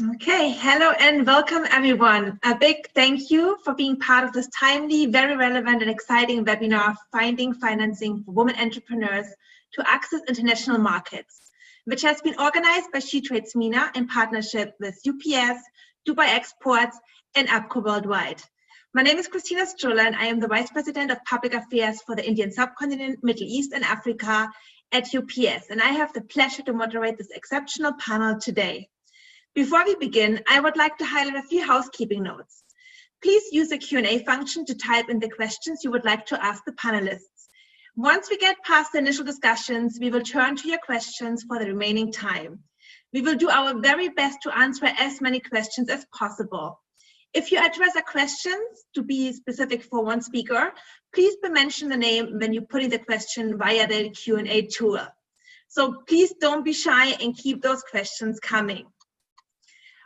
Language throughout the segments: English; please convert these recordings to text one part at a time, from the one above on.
Okay, hello and welcome everyone. A big thank you for being part of this timely, very relevant and exciting webinar, Finding Financing for Women Entrepreneurs to Access International Markets, which has been organized by She Trades MENA in partnership with UPS, Dubai Exports and APCO Worldwide. My name is Christina Struller and I am the Vice President of Public Affairs for the Indian subcontinent, Middle East and Africa at UPS, and I have the pleasure to moderate this exceptional panel today. Before we begin, I would like to highlight a few housekeeping notes. Please use the Q&A function to type in the questions you would like to ask the panelists. Once we get past the initial discussions, we will turn to your questions for the remaining time. We will do our very best to answer as many questions as possible. If you address a question to be specific for one speaker, please mention the name when you put in the question via the Q&A tool. So please don't be shy and keep those questions coming.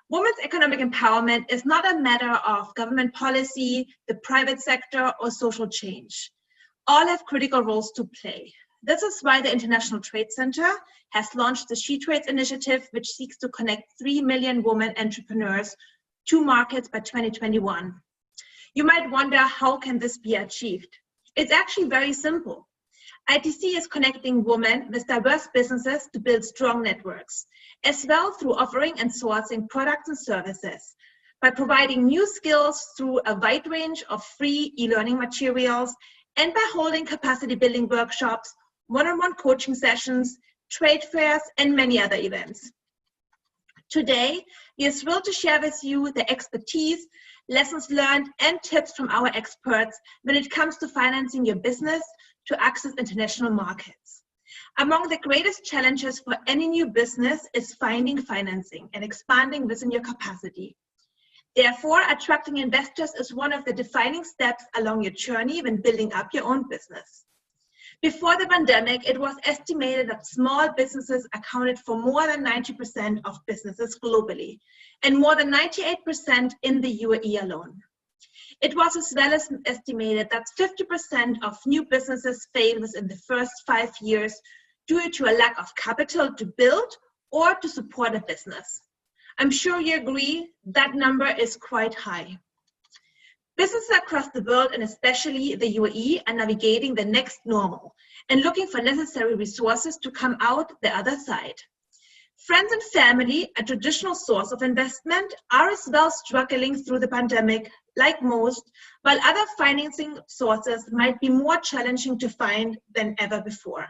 Women's economic empowerment is not a matter of government policy, the private sector, or social change. All have critical roles to play. This is why the International Trade Center has launched the She Trades initiative, which seeks to connect 3 million women entrepreneurs to markets by 2021. You might wonder, how can this be achieved? It's actually very simple. ITC is connecting women with diverse businesses to build strong networks, as well through offering and sourcing products and services, by providing new skills through a wide range of free e-learning materials, and by holding capacity building workshops, one-on-one coaching sessions, trade fairs, and many other events. Today, we are thrilled to share with you the expertise, lessons learned, and tips from our experts when it comes to financing your business to access international markets. Among the greatest challenges for any new business is finding financing and expanding within your capacity. Therefore, attracting investors is one of the defining steps along your journey when building up your own business. Before the pandemic, it was estimated that small businesses accounted for more than 90% of businesses globally, and more than 98% in the UAE alone. It was as well as estimated that 50% of new businesses fail within the first 5 years due to a lack of capital to build or to support a business. I'm sure you agree that number is quite high. Businesses across the world, and especially the UAE, are navigating the next normal and looking for necessary resources to come out the other side. Friends and family, a traditional source of investment, are as well struggling through the pandemic, like most, while other financing sources might be more challenging to find than ever before.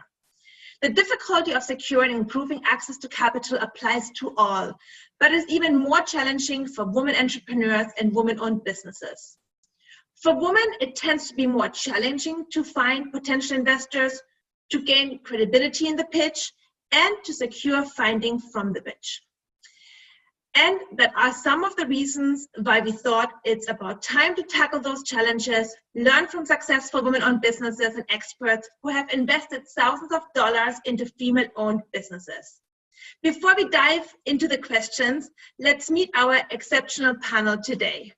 The difficulty of securing and improving access to capital applies to all, but is even more challenging for women entrepreneurs and women-owned businesses. For women, it tends to be more challenging to find potential investors, to gain credibility in the pitch, and to secure funding from the pitch. And that are some of the reasons why we thought it's about time to tackle those challenges, learn from successful women-owned businesses and experts who have invested thousands of dollars into female-owned businesses. Before we dive into the questions, let's meet our exceptional panel today.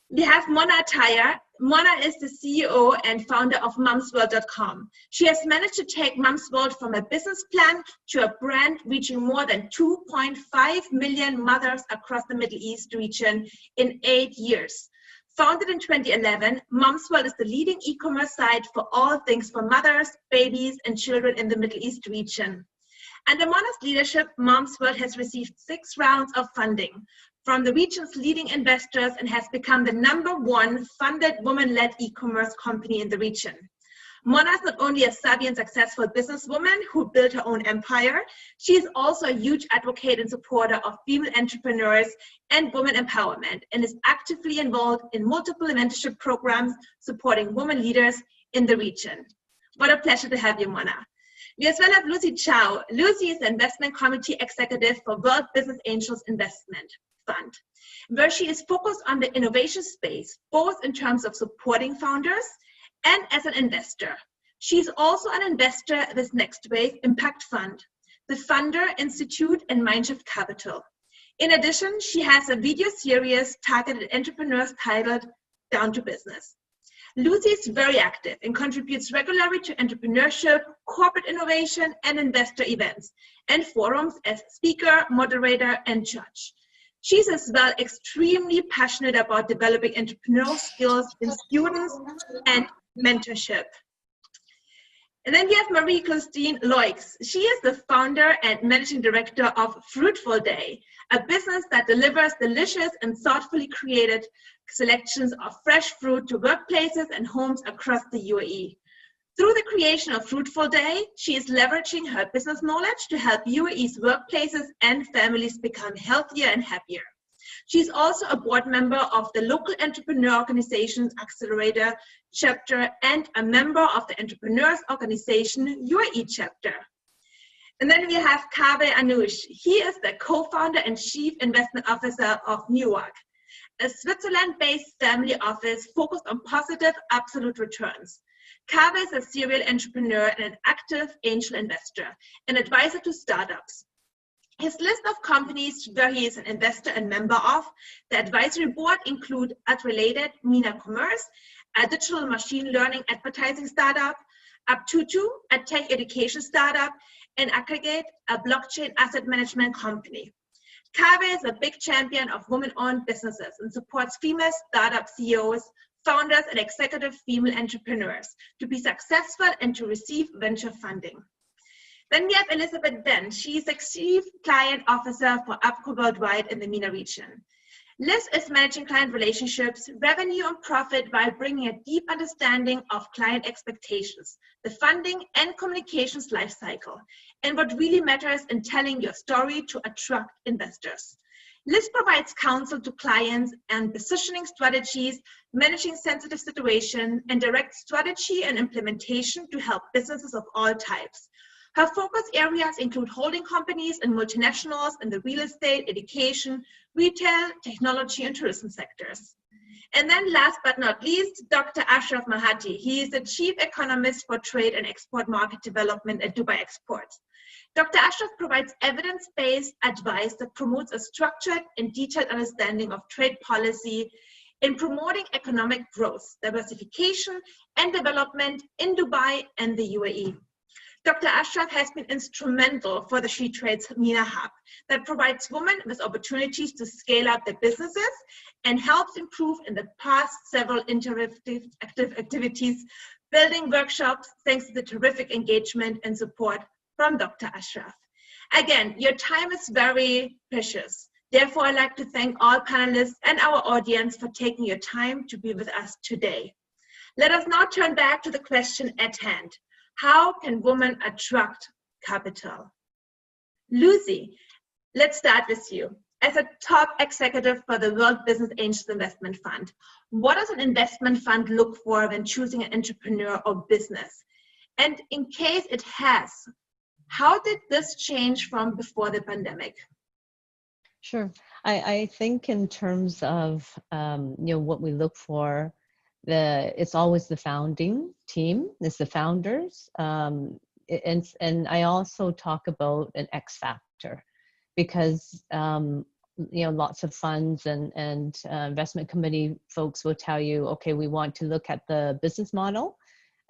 We have Mona Attaya. Mona is the CEO and founder of MomsWorld.com. She has managed to take MomsWorld from a business plan to a brand reaching more than 2.5 million mothers across the Middle East region in 8 years. Founded in 2011, MomsWorld is the leading e-commerce site for all things for mothers, babies, and children in the Middle East region. Under Mona's leadership, MomsWorld has received 6 rounds of funding from the region's leading investors and has become the #1 funded woman-led e-commerce company in the region. Mona is not only a savvy and successful businesswoman who built her own empire, she is also a huge advocate and supporter of female entrepreneurs and women empowerment, and is actively involved in multiple mentorship programs supporting women leaders in the region. What a pleasure to have you, Mona. We as well have Lucy Chow. Lucy is the investment committee executive for World Business Angels Investment Fund, where she is focused on the innovation space, both in terms of supporting founders and as an investor. She is also an investor with Next Wave Impact Fund, the Funder Institute, and Mindshift Capital. In addition, she has a video series targeted at entrepreneurs titled Down to Business. Lucy is very active and contributes regularly to entrepreneurship, corporate innovation, and investor events and forums as speaker, moderator, and judge. She's as well extremely passionate about developing entrepreneurial skills in students and mentorship. And then we have Marie-Christine Loix. She is the founder and managing director of Fruitful Day, a business that delivers delicious and thoughtfully created selections of fresh fruit to workplaces and homes across the UAE. Through the creation of Fruitful Day, she is leveraging her business knowledge to help UAE's workplaces and families become healthier and happier. She's also a board member of the local entrepreneur organization's Accelerator chapter and a member of the Entrepreneurs Organization UAE chapter. And then we have Kaveh Anoush. He is the co-founder and chief investment officer of Newark, a Switzerland-based family office focused on positive absolute returns. Kaveh is a serial entrepreneur and an active angel investor, an advisor to startups. His list of companies where he is an investor and member of the advisory board include AdRelated, Mina Commerce, a digital machine learning advertising startup, Up22, a tech education startup, and Aggregate, a blockchain asset management company. Kaveh is a big champion of women-owned businesses and supports female startup CEOs, founders, and executive female entrepreneurs to be successful and to receive venture funding. Then we have Elizabeth Ben. She is a chief client officer for Apco Worldwide in the MENA region. Liz is managing client relationships, revenue, and profit while bringing a deep understanding of client expectations, the funding and communications lifecycle, and what really matters in telling your story to attract investors. Liz provides counsel to clients and positioning strategies, managing sensitive situations, and directs strategy and implementation to help businesses of all types. Her focus areas include holding companies and multinationals in the real estate, education, retail, technology, and tourism sectors. And then last but not least, Dr. Ashraf Mahati. He is the Chief Economist for Trade and Export Market Development at Dubai Exports. Dr. Ashraf provides evidence-based advice that promotes a structured and detailed understanding of trade policy in promoting economic growth, diversification, and development in Dubai and the UAE. Dr. Ashraf has been instrumental for the She Trades MENA Hub that provides women with opportunities to scale up their businesses and helps improve in the past several interactive activities, building workshops, thanks to the terrific engagement and support from Dr. Ashraf. Again, your time is very precious. Therefore, I'd like to thank all panelists and our audience for taking your time to be with us today. Let us now turn back to the question at hand. How can women attract capital? Lucy, let's start with you. As a top executive for the World Business Angels Investment Fund, what does an investment fund look for when choosing an entrepreneur or business? And in case it has, how did this change from before the pandemic? Sure. I think in terms of what we look for, it's always the founding team, it's the founders, and I also talk about an X factor, because lots of funds and investment committee folks will tell you, okay, we want to look at the business model.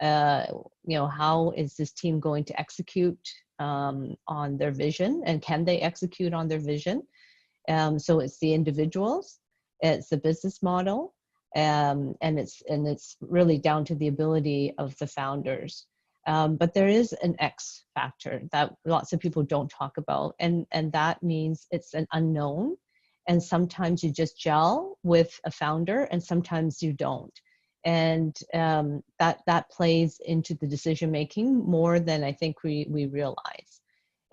How is this team going to execute on their vision, and can they execute on their vision? So it's the individuals, it's the business model, and it's really down to the ability of the founders. But there is an X factor that lots of people don't talk about, and that means it's an unknown, and sometimes you just gel with a founder and sometimes you don't, and that plays into the decision making more than I think we realize.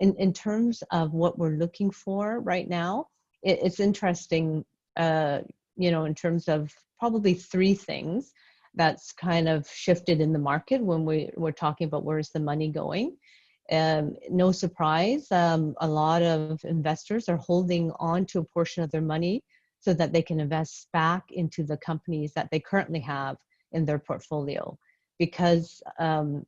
In terms of what we're looking for right now, it's interesting, in terms of probably three things that's kind of shifted in the market when we're talking about where's the money going. No surprise, a lot of investors are holding on to a portion of their money so that they can invest back into the companies that they currently have in their portfolio. Because obviously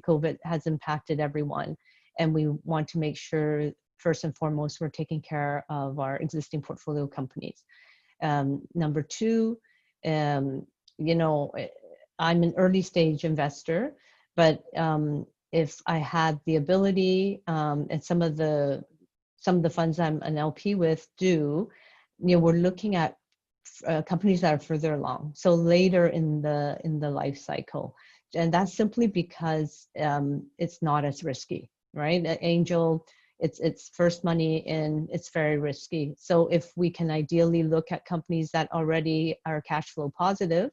COVID has impacted everyone, and we want to make sure first and foremost we're taking care of our existing portfolio companies. Number two, you know, I'm an early stage investor, but if I had the ability, and some of the funds I'm an LP with do, you know, we're looking at companies that are further along, so later in the life cycle, and that's simply because it's not as risky, right? Angel, it's first money in, it's very risky. So if we can ideally look at companies that already are cash flow positive,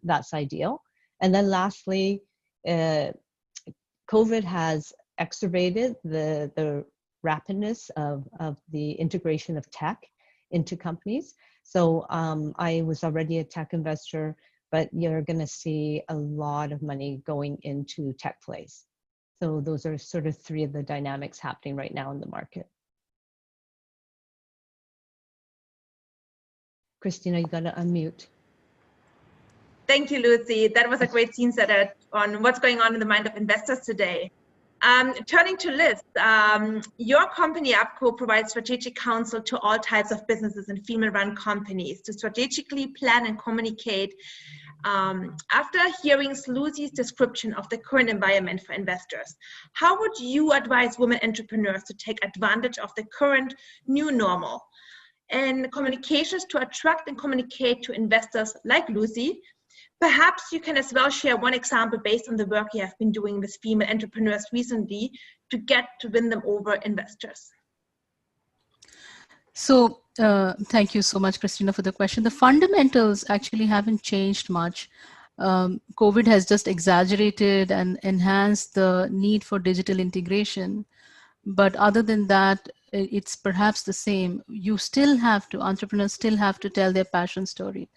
that's ideal. And then lastly, COVID has exacerbated the rapidness of the integration of tech into companies. So I was already a tech investor, but you're going to see a lot of money going into tech plays. So those are sort of three of the dynamics happening right now in the market. Christina, you got to unmute. Thank you, Lucy. That was a great scene setter on what's going on in the mind of investors today. Turning to Liz, your company, APCO, provides strategic counsel to all types of businesses and female-run companies to strategically plan and communicate. After hearing Lucy's description of the current environment for investors, how would you advise women entrepreneurs to take advantage of the current new normal and communications to attract and communicate to investors like Lucy? Perhaps you can as well share one example based on the work you have been doing with female entrepreneurs recently to win them over investors. So thank you so much, Christina, for the question. The fundamentals actually haven't changed much. COVID has just exaggerated and enhanced the need for digital integration. But other than that, it's perhaps the same. Entrepreneurs still have to tell their passion story.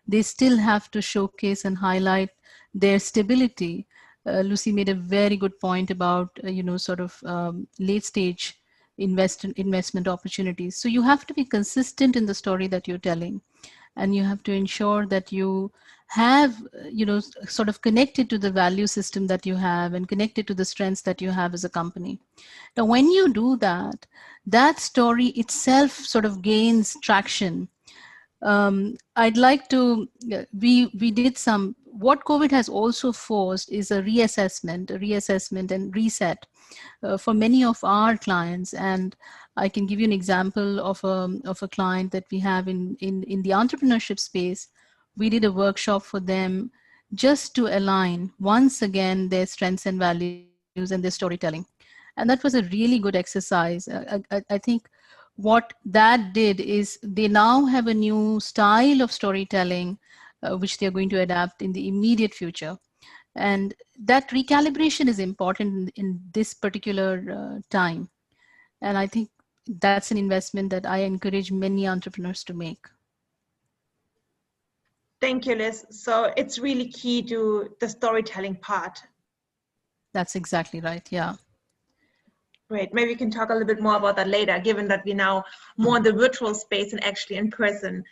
They still have to showcase and highlight their stability. Lucy made a very good point about, late stage investment opportunities. So you have to be consistent in the story that you're telling, and you have to ensure that you have, sort of connected to the value system that you have and connected to the strengths that you have as a company. Now, when you do that, that story itself sort of gains traction. I'd like to, we did some, what COVID has also forced is a reassessment and reset for many of our clients. And I can give you an example of a client that we have in the entrepreneurship space. We did a workshop for them just to align once again their strengths and values and their storytelling. And that was a really good exercise. I think what that did is they now have a new style of storytelling, which they're going to adapt in the immediate future. And that recalibration is important in this particular time. And I think that's an investment that I encourage many entrepreneurs to make. Thank you, Liz. So it's really key to the storytelling part. That's exactly right. Yeah. Great. Maybe we can talk a little bit more about that later, given that we're now more in the virtual space and actually in person.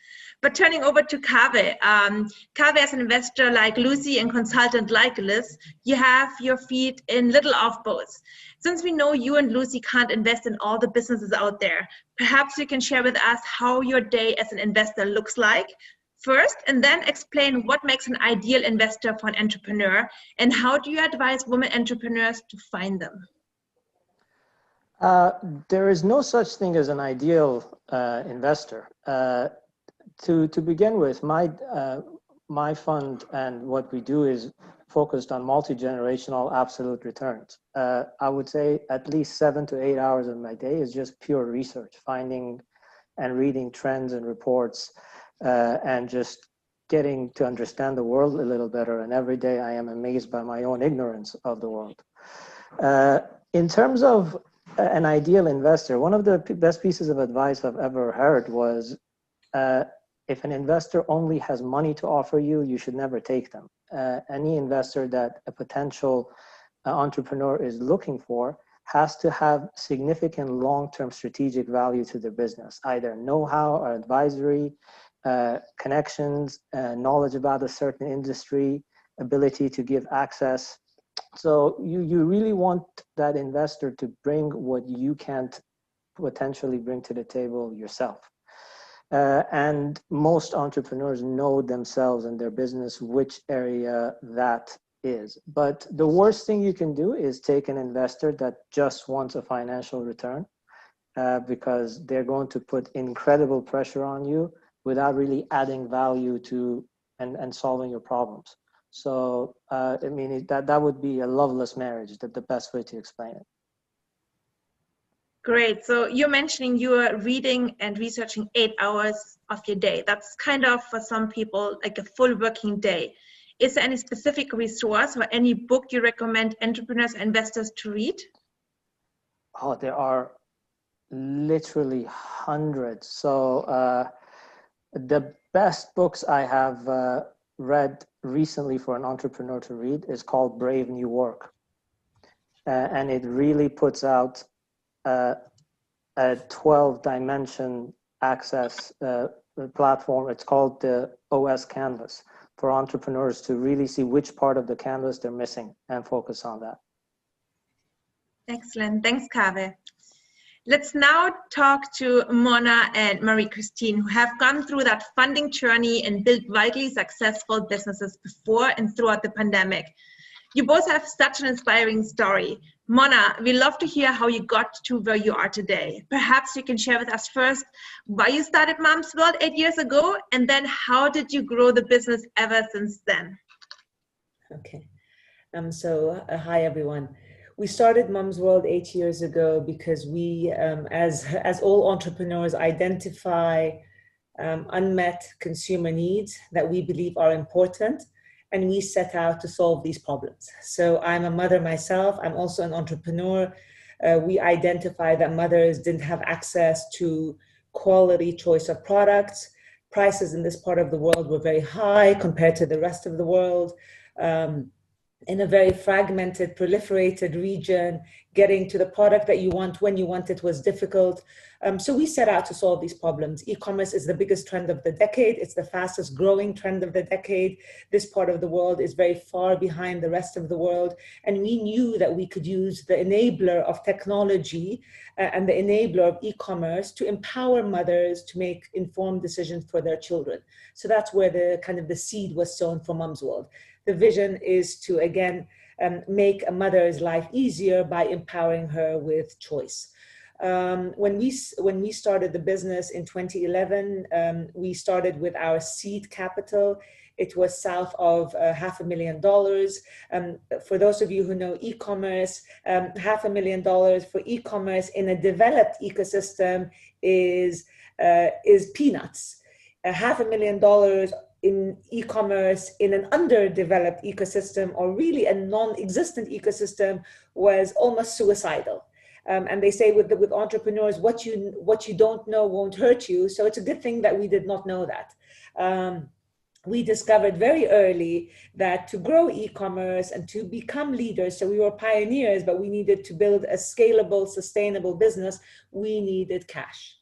But turning over to Kaveh. Kaveh, as an investor like Lucy and consultant like Liz, you have your feet in little of both. Since we know you and Lucy can't invest in all the businesses out there, perhaps you can share with us how your day as an investor looks like first, and then explain what makes an ideal investor for an entrepreneur, and how do you advise women entrepreneurs to find them? There is no such thing as an ideal investor. To begin with, my fund and what we do is focused on multi-generational absolute returns. I would say at least 7 to 8 hours of my day is just pure research, finding and reading trends and reports, and just getting to understand the world a little better. And every day I am amazed by my own ignorance of the world. In terms of an ideal investor, one of the best pieces of advice I've ever heard was, if an investor only has money to offer you, you should never take them. Any investor that a potential entrepreneur is looking for has to have significant long-term strategic value to their business, either know-how or advisory, connections, knowledge about a certain industry, ability to give access. So you really want that investor to bring what you can't potentially bring to the table yourself. And most entrepreneurs know themselves and their business which area that is. But the worst thing you can do is take an investor that just wants a financial return, because they're going to put incredible pressure on you without really adding value to and solving your problems. So I mean, that would be a loveless marriage, that the best way to explain it. Great. So you're mentioning you're reading and researching 8 hours of your day. That's kind of, for some people, like a full working day. Is there any specific resource or any book you recommend entrepreneurs and investors to read? Oh, there are literally hundreds. So the best books I have read recently for an entrepreneur to read is called Brave New Work. And it really puts out a 12-dimension access platform. It's called the OS Canvas, for entrepreneurs to really see which part of the canvas they're missing and focus on that. Excellent. Thanks, Kaveh. Let's now talk to Mona and Marie-Christine, who have gone through that funding journey and built widely successful businesses before and throughout the pandemic. You both have such an inspiring story. Mona, we'd love to hear how you got to where you are today. Perhaps you can share with us first why you started Mom's World 8 years ago, and then how did you grow the business ever since then? Okay. Hi, everyone. We started Mom's World 8 years ago because we, as all entrepreneurs, identify unmet consumer needs that we believe are important, and we set out to solve these problems. So I'm a mother myself. I'm also an entrepreneur. We identify that mothers didn't have access to quality choice of products. Prices in this part of the world were very high compared to the rest of the world. In a very fragmented, proliferated region, getting to the product that you want when you want it was difficult. So we set out to solve these problems. E-commerce is the biggest trend of the decade. It's the fastest growing trend of the decade. This part of the world is very far behind the rest of the world. And we knew that we could use the enabler of technology and the enabler of e-commerce to empower mothers to make informed decisions for their children. So that's where the seed was sown for Mom's World. The vision is to, again, make a mother's life easier by empowering her with choice. When we started the business in 2011, we started with our seed capital. It was south of $500,000. For those of you who know e-commerce, $500,000 for e-commerce in a developed ecosystem is peanuts. $500,000 in e-commerce in an underdeveloped ecosystem, or really a non-existent ecosystem, was almost suicidal. And they say with entrepreneurs, what you don't know won't hurt you. So it's a good thing that we did not know that. We discovered very early that to grow e-commerce and to become leaders, so we were pioneers, but we needed to build a scalable, sustainable business, we needed cash.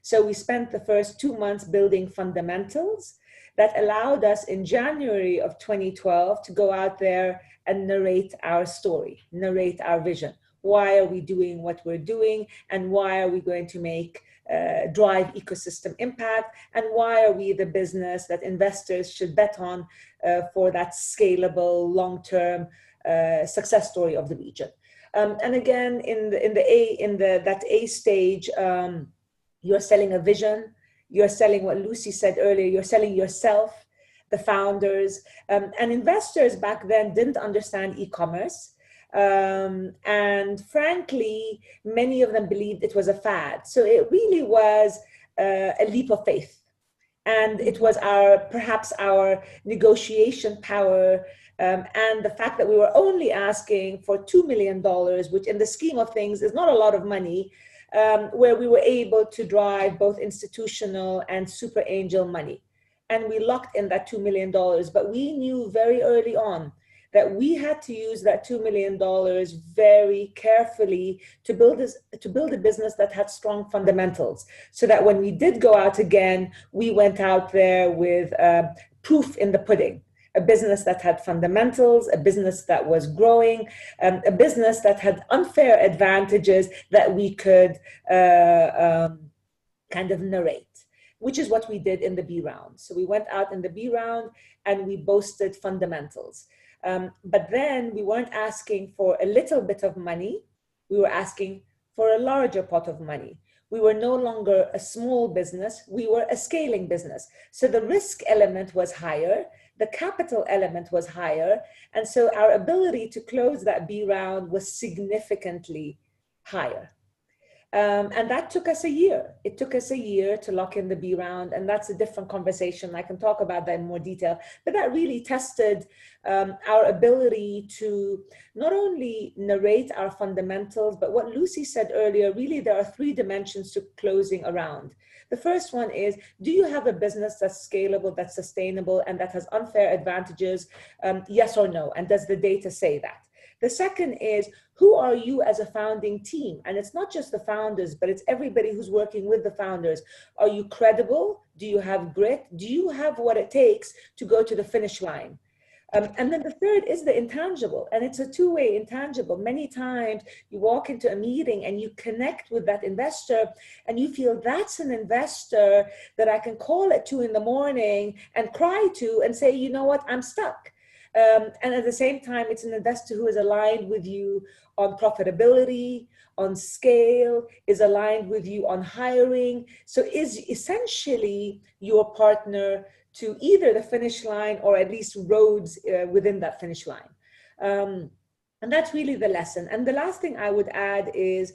So we spent the first 2 months building fundamentals that allowed us in January of 2012 to go out there and narrate our story, narrate our vision. Why are we doing what we're doing, and why are we going to drive ecosystem impact, and why are we the business that investors should bet on for that scalable, long-term success story of the region. And again, in that A stage, you're selling a vision. You're selling what Lucy said earlier, you're selling yourself, the founders, and investors back then didn't understand e-commerce. And frankly, many of them believed it was a fad. So it really was a leap of faith. And it was perhaps our negotiation power and the fact that we were only asking for $2 million, which in the scheme of things is not a lot of money, where we were able to drive both institutional and super angel money. And we locked in that $2 million, but we knew very early on that we had to use that $2 million very carefully to build a business that had strong fundamentals, so that when we did go out again, we went out there with proof in the pudding. A business that had fundamentals, a business that was growing, a business that had unfair advantages that we could kind of narrate. which is what we did in the B round. So we went out in the B round and we boasted fundamentals. But then we weren't asking for a little bit of money. We were asking for a larger pot of money. We were no longer a small business. We were a scaling business. So the risk element was higher. The capital element was higher. And so our ability to close that B round was significantly higher. And that took us a year. It took us a year to lock in the B round, and that's a different conversation. I can talk about that in more detail, but that really tested our ability to not only narrate our fundamentals, but what Lucy said earlier, really there are 3 dimensions to closing a round. The first one is, do you have a business that's scalable, that's sustainable, and that has unfair advantages? Yes or no? And does the data say that? The second is, who are you as a founding team? And it's not just the founders, but it's everybody who's working with the founders. Are you credible? Do you have grit? Do you have what it takes to go to the finish line? And then the third is the intangible, and it's a 2-way intangible. Many times you walk into a meeting and you connect with that investor and you feel that's an investor that I can call at 2 a.m. and cry to and say, you know what, I'm stuck. And at the same time, it's an investor who is aligned with you on profitability, on scale, is aligned with you on hiring. So is essentially your partner to either the finish line or at least roads within that finish line. And that's really the lesson. And the last thing I would add is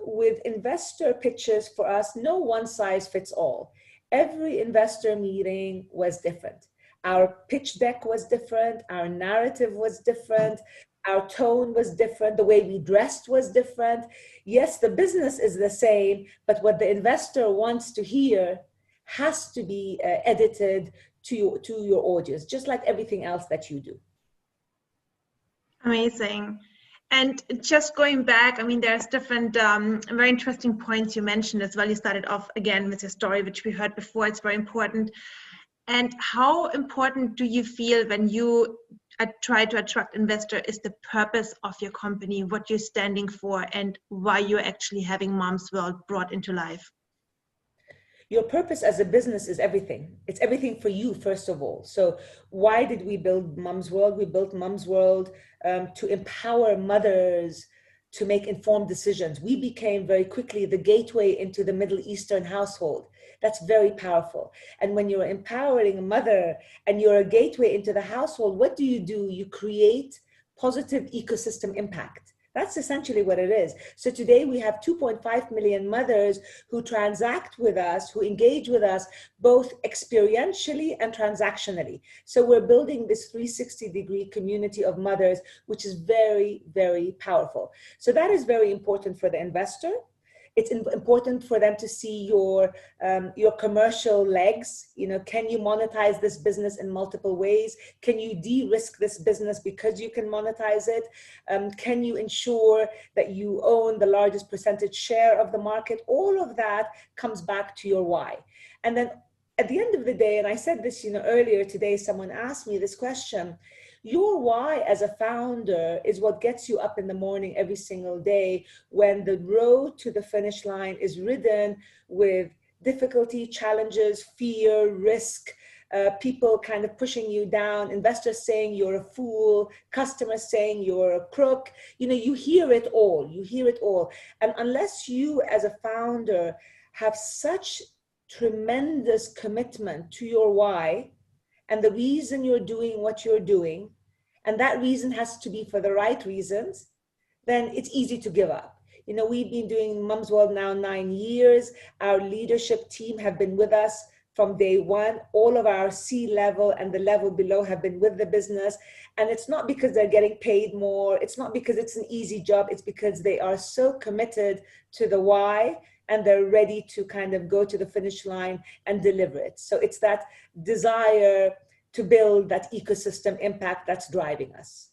with investor pitches for us, no one size fits all. Every investor meeting was different. Our pitch deck was different. Our narrative was different. Our tone was different. The way we dressed was different. Yes, the business is the same, but what the investor wants to hear has to be edited to your audience, just like everything else that you do. Amazing. And just going back, I mean, there's different very interesting points you mentioned as well. You started off again with your story, which we heard before. It's very important. And how important do you feel when you try to attract investor is the purpose of your company, what you're standing for, and why you're actually having Mom's World brought into life? Your purpose as a business is everything. It's everything for you, first of all. So why did we build Mom's World? We built Mom's World to empower mothers to make informed decisions. We became very quickly the gateway into the Middle Eastern household. That's very powerful. And when you're empowering a mother and you're a gateway into the household, what do? You create positive ecosystem impact. That's essentially what it is. So today we have 2.5 million mothers who transact with us, who engage with us, both experientially and transactionally. So we're building this 360-degree community of mothers, which is very, very powerful. So that is very important for the investor. It's important for them to see your commercial legs. You know, can you monetize this business in multiple ways? Can you de-risk this business because you can monetize it? Can you ensure that you own the largest percentage share of the market? All of that comes back to your why. And then at the end of the day, and I said this, earlier today, someone asked me this question. Your why as a founder is what gets you up in the morning every single day when the road to the finish line is ridden with difficulty, challenges, fear, risk, people kind of pushing you down, investors saying you're a fool, customers saying you're a crook. You hear it all. And unless you as a founder have such tremendous commitment to your why, and the reason you're doing what you're doing, and that reason has to be for the right reasons, then it's easy to give up. We've been doing Mom's World now 9 years. Our leadership team have been with us from day one. All of our C-level and the level below have been with the business. And it's not because they're getting paid more. It's not because it's an easy job. It's because they are so committed to the why, and they're ready to kind of go to the finish line and deliver it. So it's that desire to build that ecosystem impact that's driving us.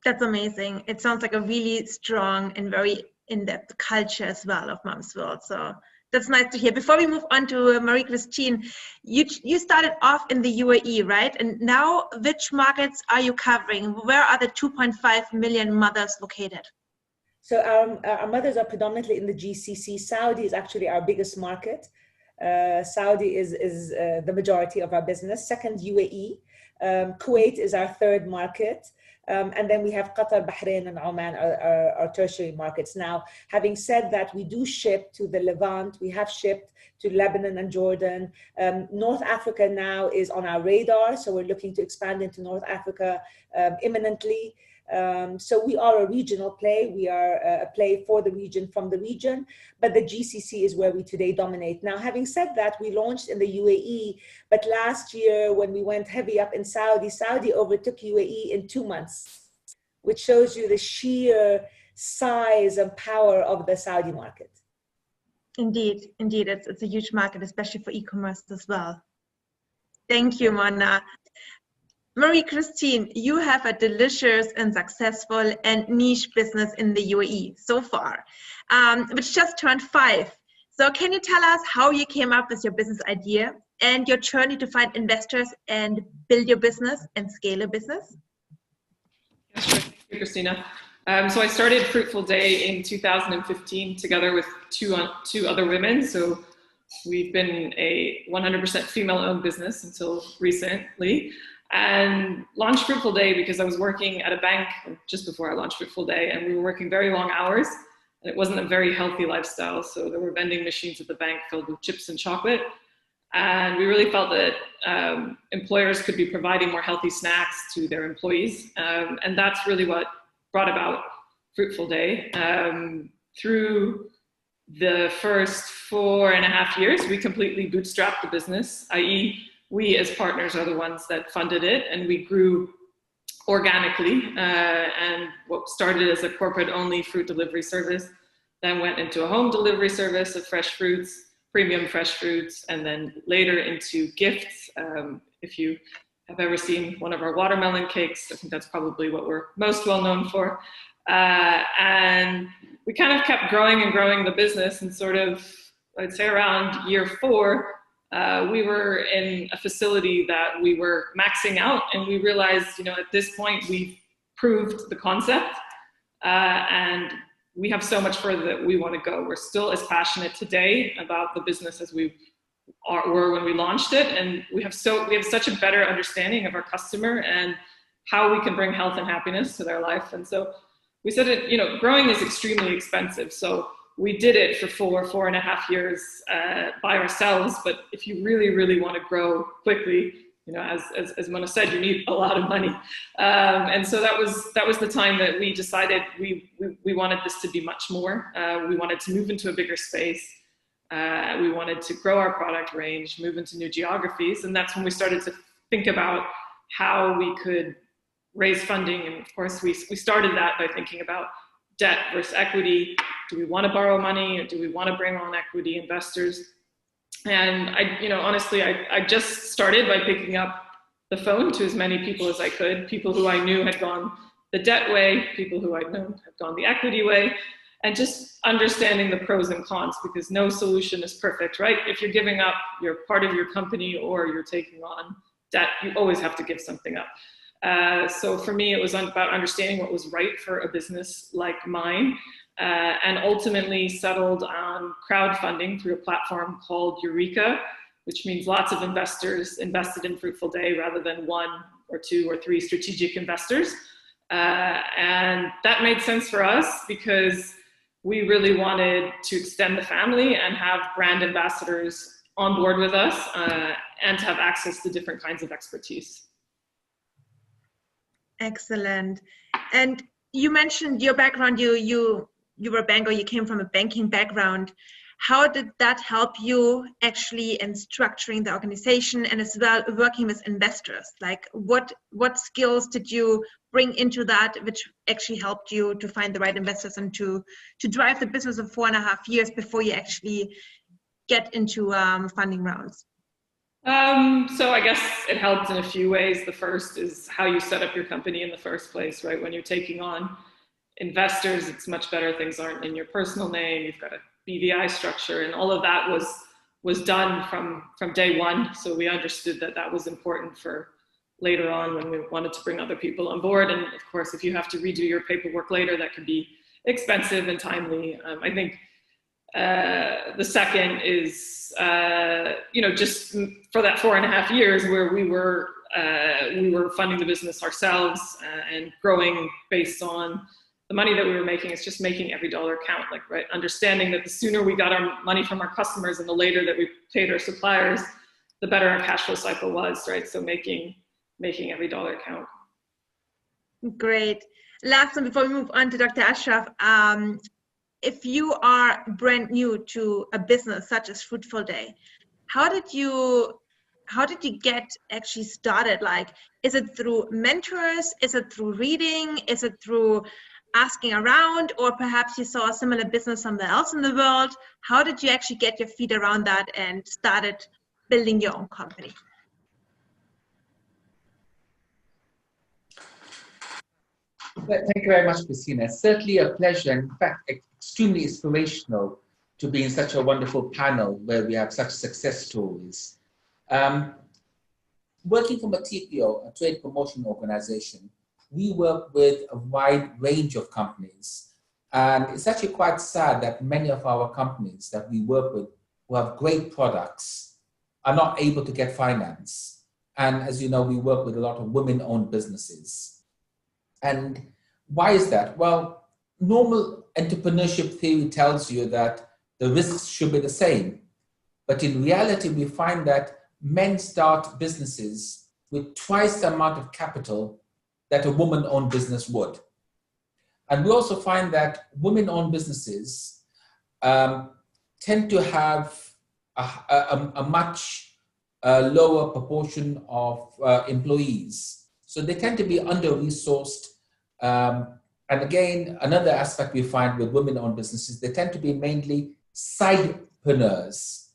That's amazing. It sounds like a really strong and very in-depth culture as well of Mom's World. So that's nice to hear. Before we move on to Marie-Christine, you started off in the UAE, right? And now which markets are you covering? Where are the 2.5 million mothers located? So our mothers are predominantly in the GCC. Saudi is actually our biggest market. Saudi is the majority of our business. Second, UAE. Kuwait is our third market. And then we have Qatar, Bahrain, and Oman are our tertiary markets. Now, having said that, we do ship to the Levant. We have shipped to Lebanon and Jordan. North Africa now is on our radar, so we're looking to expand into North Africa imminently. So we are a regional play. We are a play for the region, from the region, but the GCC is where we today dominate. Now, having said that, we launched in the UAE, but last year when we went heavy up in Saudi, Saudi overtook UAE in 2 months, which shows you the sheer size and power of the Saudi market. Indeed, indeed, it's a huge market, especially for e-commerce as well. Thank you, Mona. Marie-Christine, you have a delicious and successful and niche business in the UAE so far, which just turned 5. So can you tell us how you came up with your business idea and your journey to find investors and build your business and scale your business? Yes, sure. Thank you, Christina. So I started Fruitful Day in 2015 together with two other women. So we've been a 100% female-owned business until recently. And launched Fruitful Day because I was working at a bank just before I launched Fruitful Day, and we were working very long hours, and it wasn't a very healthy lifestyle. So there were vending machines at the bank filled with chips and chocolate, and we really felt that employers could be providing more healthy snacks to their employees, and that's really what brought about Fruitful Day. Through the first 4.5 years, we completely bootstrapped the business, i.e., we as partners are the ones that funded it, and we grew organically. And what started as a corporate-only fruit delivery service then went into a home delivery service of fresh fruits, premium fresh fruits, and then later into gifts. If you have ever seen one of our watermelon cakes, I think that's probably what we're most well known for. And we kind of kept growing and growing the business, and sort of, I'd say around year 4, we were in a facility that we were maxing out, and we realized, at this point we've proved the concept, and we have so much further that we want to go. We're still as passionate today about the business as we were when we launched it, and we have such a better understanding of our customer and how we can bring health and happiness to their life. And so we said that growing is extremely expensive, so we did it for 4.5 years by ourselves. But if you really, really want to grow quickly, as Mona said, you need a lot of money. And so that was the time that we decided we wanted this to be much more. We wanted to move into a bigger space. We wanted to grow our product range, move into new geographies. And that's when we started to think about how we could raise funding. And of course, we started that by thinking about debt versus equity. Do we want to borrow money, or do we want to bring on equity investors? And honestly, I just started by picking up the phone to as many people as I could, people who I knew had gone the debt way, people who I know had gone the equity way, and just understanding the pros and cons, because no solution is perfect, right? If you're giving up your part of your company or you're taking on debt, you always have to give something up. So for me, it was about understanding what was right for a business like mine, and ultimately settled on crowdfunding through a platform called Eureka, which means lots of investors invested in Fruitful Day rather than 1 or 2 or 3 strategic investors. And that made sense for us because we really wanted to extend the family and have brand ambassadors on board with us, and to have access to different kinds of expertise. Excellent. And you mentioned your background, you were a banker, you came from a banking background. How did that help you actually in structuring the organization and as well working with investors? Like what skills did you bring into that which actually helped you to find the right investors and to drive the business of 4.5 years before you actually get into funding rounds? So I guess it helped in a few ways. The first is how you set up your company in the first place, right? When you're taking on investors, it's much better. Things aren't in your personal name. You've got a BVI structure, and all of that was done from day one. So we understood that was important for later on when we wanted to bring other people on board. And of course, if you have to redo your paperwork later, that can be expensive and timely. I think The second is, just for that 4.5 years where we were funding the business ourselves and growing based on the money that we were making. It's just making every dollar count, right? Understanding that the sooner we got our money from our customers and the later that we paid our suppliers, the better our cash flow cycle was, right? So making every dollar count. Great. Last one before we move on to Dr. Ashraf. If you are brand new to a business such as Fruitful Day, how did you get actually started? Like, is it through mentors? Is it through reading? Is it through asking around? Or perhaps you saw a similar business somewhere else in the world? How did you actually get your feet around that and started building your own company? Thank you very much, Christina. Certainly a pleasure, and in fact, extremely inspirational to be in such a wonderful panel where we have such success stories. Working from a TPO, a trade promotion organization, we work with a wide range of companies. And it's actually quite sad that many of our companies that we work with who have great products are not able to get finance. And as you know, we work with a lot of women-owned businesses. And why is that? Well, normal entrepreneurship theory tells you that the risks should be the same. But in reality, we find that men start businesses with twice the amount of capital that a woman-owned business would. And we also find that women-owned businesses tend to have a much lower proportion of employees. So they tend to be under-resourced. And again, another aspect we find with women-owned businesses, they tend to be mainly sidepreneurs.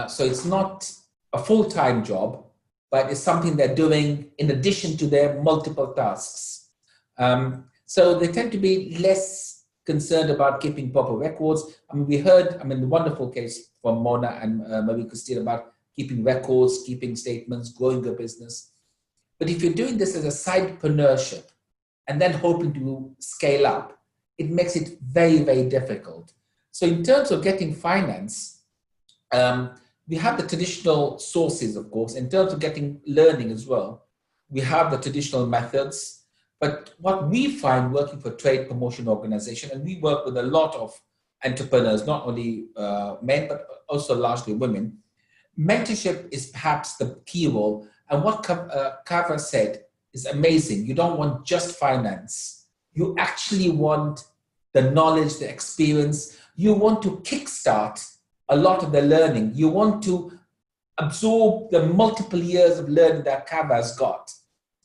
So it's not a full-time job, but it's something they're doing in addition to their multiple tasks. So they tend to be less concerned about keeping proper records. I mean, we heard, the wonderful case from Mona and Marie Christine about keeping records, keeping statements, growing your business. But if you're doing this as a sidepreneurship and then hoping to scale up, it makes it very, very difficult. So in terms of getting finance, we have the traditional sources, of course. In terms of getting learning as well, we have the traditional methods. But what we find working for trade promotion organization, and we work with a lot of entrepreneurs, not only men, but also largely women, mentorship is perhaps the key role. And what Kava said is amazing. You don't want just finance. You actually want the knowledge, the experience. You want to kickstart a lot of the learning. You want to absorb the multiple years of learning that Kava has got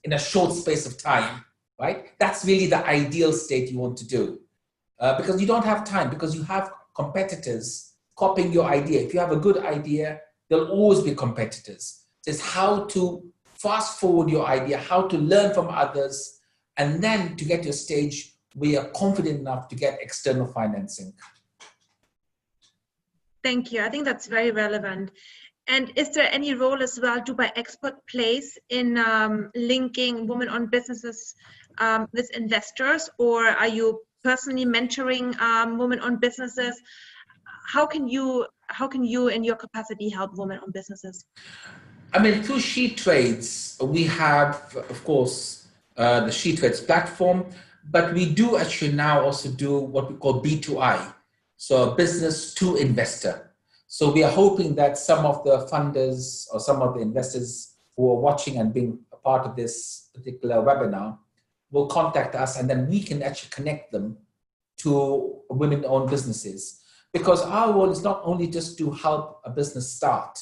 in a short space of time, right? That's really the ideal state you want to do. Because you don't have time, because you have competitors copying your idea. If you have a good idea, there'll always be competitors. It's how to fast forward your idea, how to learn from others, and then to get to a stage where you're confident enough to get external financing. Thank you. I think that's very relevant. And is there any role as well Dubai Export plays in linking women-owned businesses with investors, or are you personally mentoring women-owned businesses? How can you in your capacity help women-owned businesses? Through She Trades, we have, of course, the She Trades platform, but we do actually now also do what we call B2I, so business to investor. So we are hoping that some of the funders or some of the investors who are watching and being a part of this particular webinar will contact us, and then we can actually connect them to women-owned businesses. Because our role is not only just to help a business start,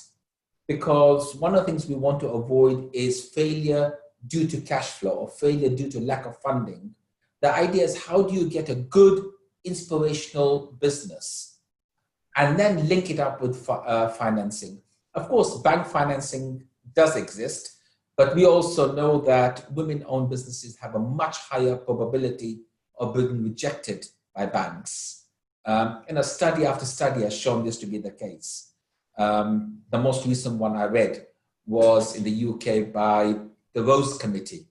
because one of the things we want to avoid is failure due to cash flow or failure due to lack of funding. The idea is, how do you get a good, inspirational business and then link it up with financing? Of course, bank financing does exist, but we also know that women-owned businesses have a much higher probability of being rejected by banks. Study after study has shown this to be the case. The most recent one I read was in the UK by the Rose Committee,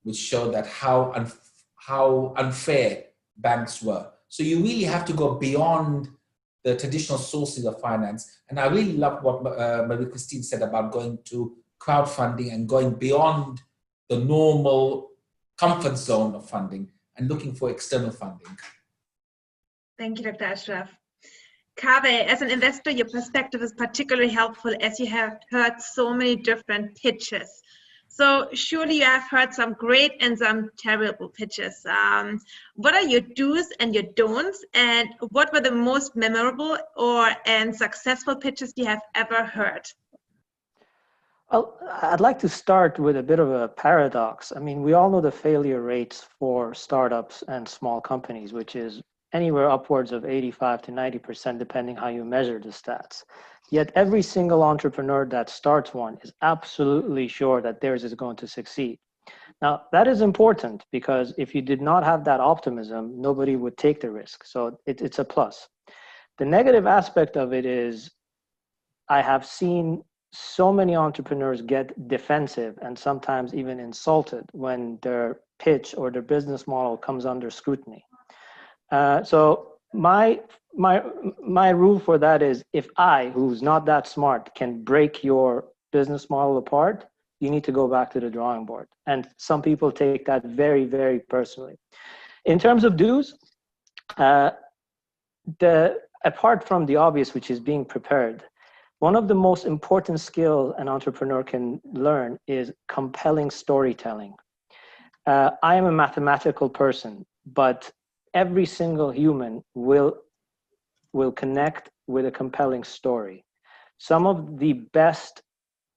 which showed that how unfair banks were. So you really have to go beyond the traditional sources of finance. And I really love what Marie-Christine said about going to crowdfunding and going beyond the normal comfort zone of funding and looking for external funding. Thank you, Dr. Ashraf. Kaveh, as an investor, your perspective is particularly helpful as you have heard so many different pitches. So surely you have heard some great and some terrible pitches. What are your do's and your don'ts, and what were the most memorable and successful pitches you have ever heard? Well, I'd like to start with a bit of a paradox. I mean, we all know the failure rates for startups and small companies, which is anywhere upwards of 85 to 90%, depending how you measure the stats. Yet every single entrepreneur that starts one is absolutely sure that theirs is going to succeed. Now, that is important because if you did not have that optimism, nobody would take the risk. So it's a plus. The negative aspect of it is I have seen so many entrepreneurs get defensive and sometimes even insulted when their pitch or their business model comes under scrutiny. So my rule for that is, if I, who's not that smart, can break your business model apart, you need to go back to the drawing board. And some people take that very, very personally. In terms of do's, apart from the obvious, which is being prepared, one of the most important skills an entrepreneur can learn is compelling storytelling. I am a mathematical person, but every single human will connect with a compelling story. Some of the best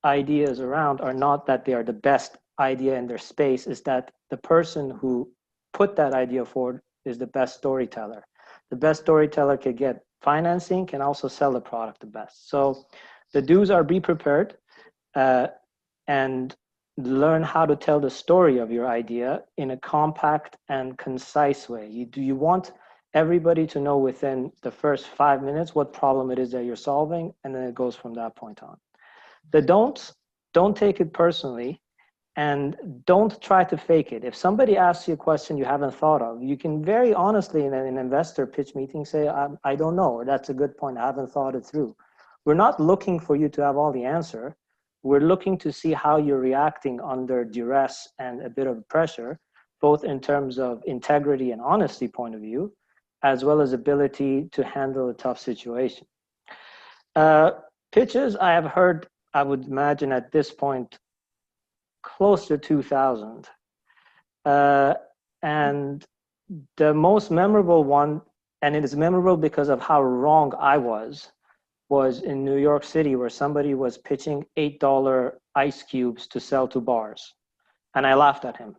ideas around are not that they are the best idea in their space, is that the person who put that idea forward is the best storyteller. The best storyteller can get financing, can also sell the product the best. So the do's are be prepared and learn how to tell the story of your idea in a compact and concise way. You want everybody to know within the first 5 minutes what problem it is that you're solving, and then it goes from that point on. The don'ts, don't take it personally, and don't try to fake it. If somebody asks you a question you haven't thought of, you can very honestly in an investor pitch meeting say, I don't know, or that's a good point, I haven't thought it through. We're not looking for you to have all the answer. We're looking to see how you're reacting under duress and a bit of pressure, both in terms of integrity and honesty point of view, as well as ability to handle a tough situation. Pitches I have heard, I would imagine at this point, close to 2,000. And the most memorable one, and it is memorable because of how wrong I was in New York City, where somebody was pitching $8 ice cubes to sell to bars. And I laughed at him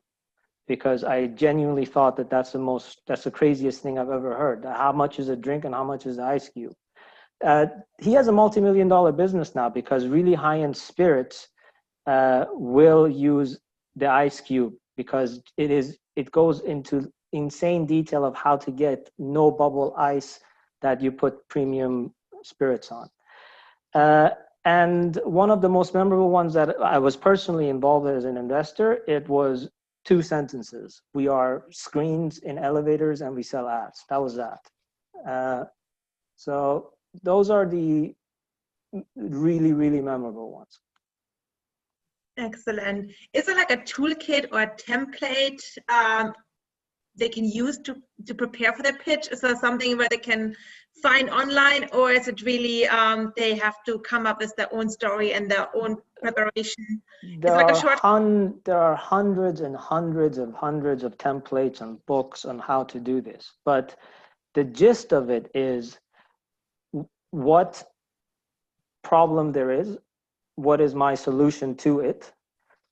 because I genuinely thought that that's the craziest thing I've ever heard. How much is a drink and how much is the ice cube? He has a multi-million-dollar business now because really high-end spirits will use the ice cube because it goes into insane detail of how to get no bubble ice that you put premium spirits on. And one of the most memorable ones that I was personally involved as an investor, it was 2 sentences. We are screens in elevators and we sell ads. That was that. So those are the really, really memorable ones. Excellent. Is there like a toolkit or a template they can use to prepare for their pitch? Is there something where they can find online, or is it really they have to come up with their own story and their own preparation? There are hundreds and hundreds of templates and books on how to do this. But the gist of it is what problem there is, what is my solution to it.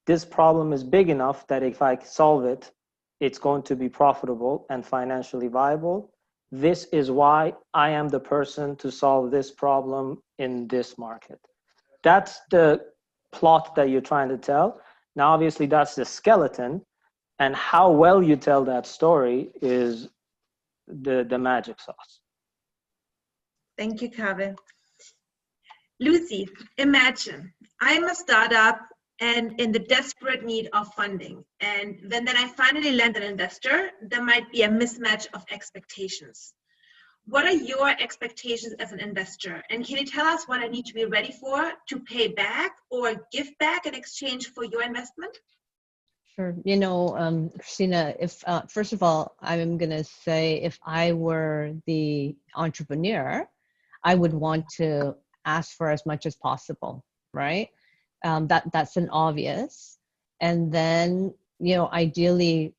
This problem is big enough that if I solve it, it's going to be profitable and financially viable. This is why I am the person to solve this problem in this market. That's the plot that you're trying to tell. Now, obviously, that's the skeleton, and how well you tell that story is the magic sauce. Thank you, Kaveh. Lucy, imagine I'm a startup and in the desperate need of funding. And then I finally land an investor, there might be a mismatch of expectations. what are your expectations as an investor? And can you tell us what I need to be ready for to pay back or give back in exchange for your investment? Sure. You know, Christina, if first of all, I'm going to say if I were the entrepreneur, I would want to ask for as much as possible, right? That's an obvious. And then, you know, ideally,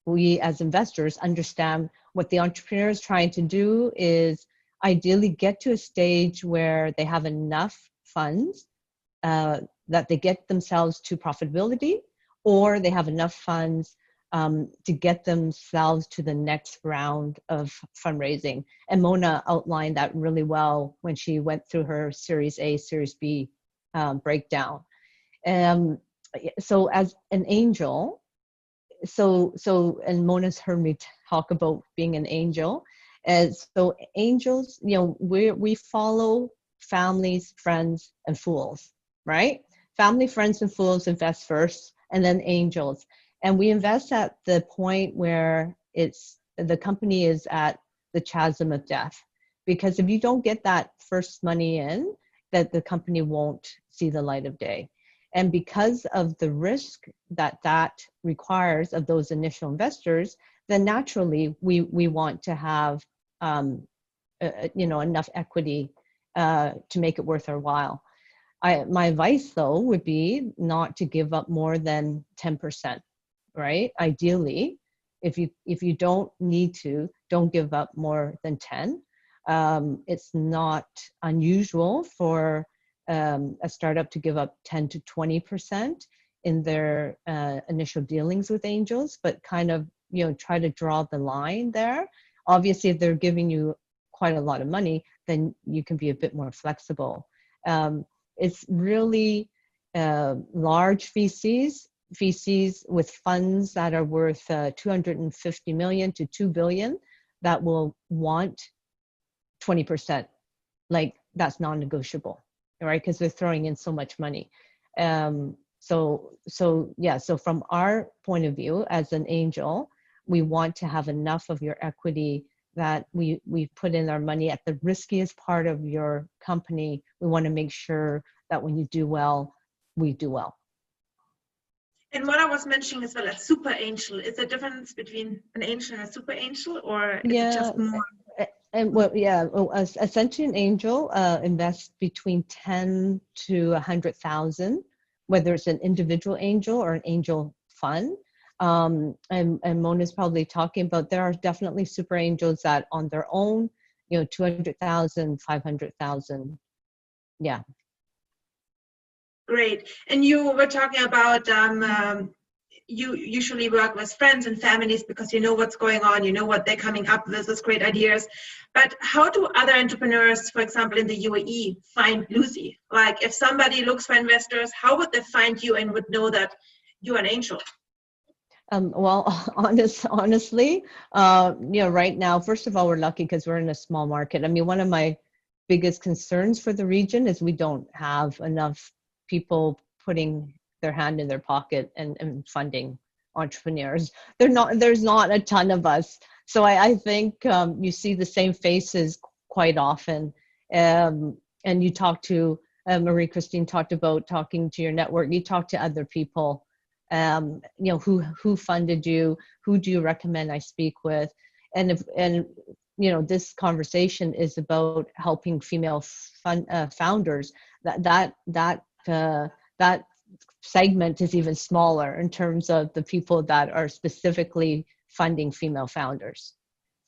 we as investors understand what the entrepreneur is trying to do is ideally get to a stage where they have enough funds that they get themselves to profitability, or they have enough funds to get themselves to the next round of fundraising. And Mona outlined that really well when she went through her Series A, Series B breakdown. So as an angel, and Mona's heard me talk about being an angel. So angels, you know, we follow families, friends, and fools, right? Family, friends, and fools invest first, and then angels. And we invest at the point where the company is at the chasm of death. Because if you don't get that first money in, that the company won't see the light of day. And because of the risk that requires of those initial investors, then naturally we want to have you know, enough equity to make it worth our while. My advice though would be not to give up more than 10%, right? Ideally, if you don't need to, don't give up more than 10. It's not unusual for a startup to give up 10 to 20% in their initial dealings with angels, but kind of, you know, try to draw the line there. Obviously, if they're giving you quite a lot of money, then you can be a bit more flexible. It's really large VCs with funds that are worth 250 million to 2 billion that will want 20%. Like, that's non-negotiable. Right, because they're throwing in so much money. So from our point of view as an angel, we want to have enough of your equity that we put in our money at the riskiest part of your company. We want to make sure that when you do well, we do well. And what I was mentioning as well as super angel, is there a difference between an angel and a super angel, or is it just more? And essentially an angel invests between 10 to 100,000, whether it's an individual angel or an angel fund. And Mona's probably talking about, there are definitely super angels that on their own, you know, 200,000, 500,000. Yeah. Great. And you were talking about you usually work with friends and families because you know what's going on, you know what they're coming up with, those great ideas. But how do other entrepreneurs, for example, in the UAE, find Lucy? Like, if somebody looks for investors, how would they find you and would know that you're an angel? Well, honestly, you know, right now, first of all, we're lucky because we're in a small market. I mean, one of my biggest concerns for the region is we don't have enough people putting their hand in their pocket and funding entrepreneurs. There's not a ton of us. So I think you see the same faces quite often. And you talk to, Marie-Christine talked about talking to your network. You talk to other people, you know, who funded you, who do you recommend I speak with? And you know, this conversation is about helping female founders. That segment is even smaller in terms of the people that are specifically funding female founders.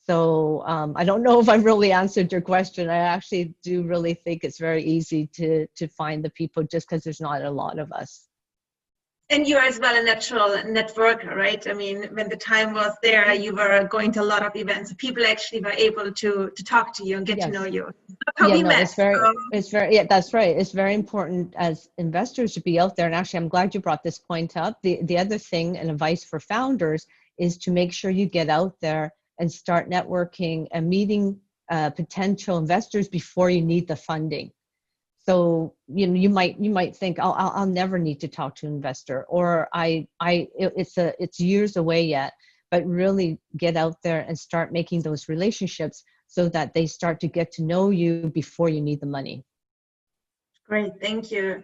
So I don't know if I've really answered your question. I actually do really think it's very easy to find the people just because there's not a lot of us. And you're as well a natural networker, right? I mean, when the time was there, you were going to a lot of events. People actually were able to talk to you and get to know you. That's how we met. It's very, yeah, that's right. It's very important as investors to be out there. And actually, I'm glad you brought this point up. The other thing and advice for founders is to make sure you get out there and start networking and meeting potential investors before you need the funding. So, you know, you might think, oh, I'll never need to talk to an investor, or it's years away yet. But really get out there and start making those relationships so that they start to get to know you before you need the money. Great, thank you.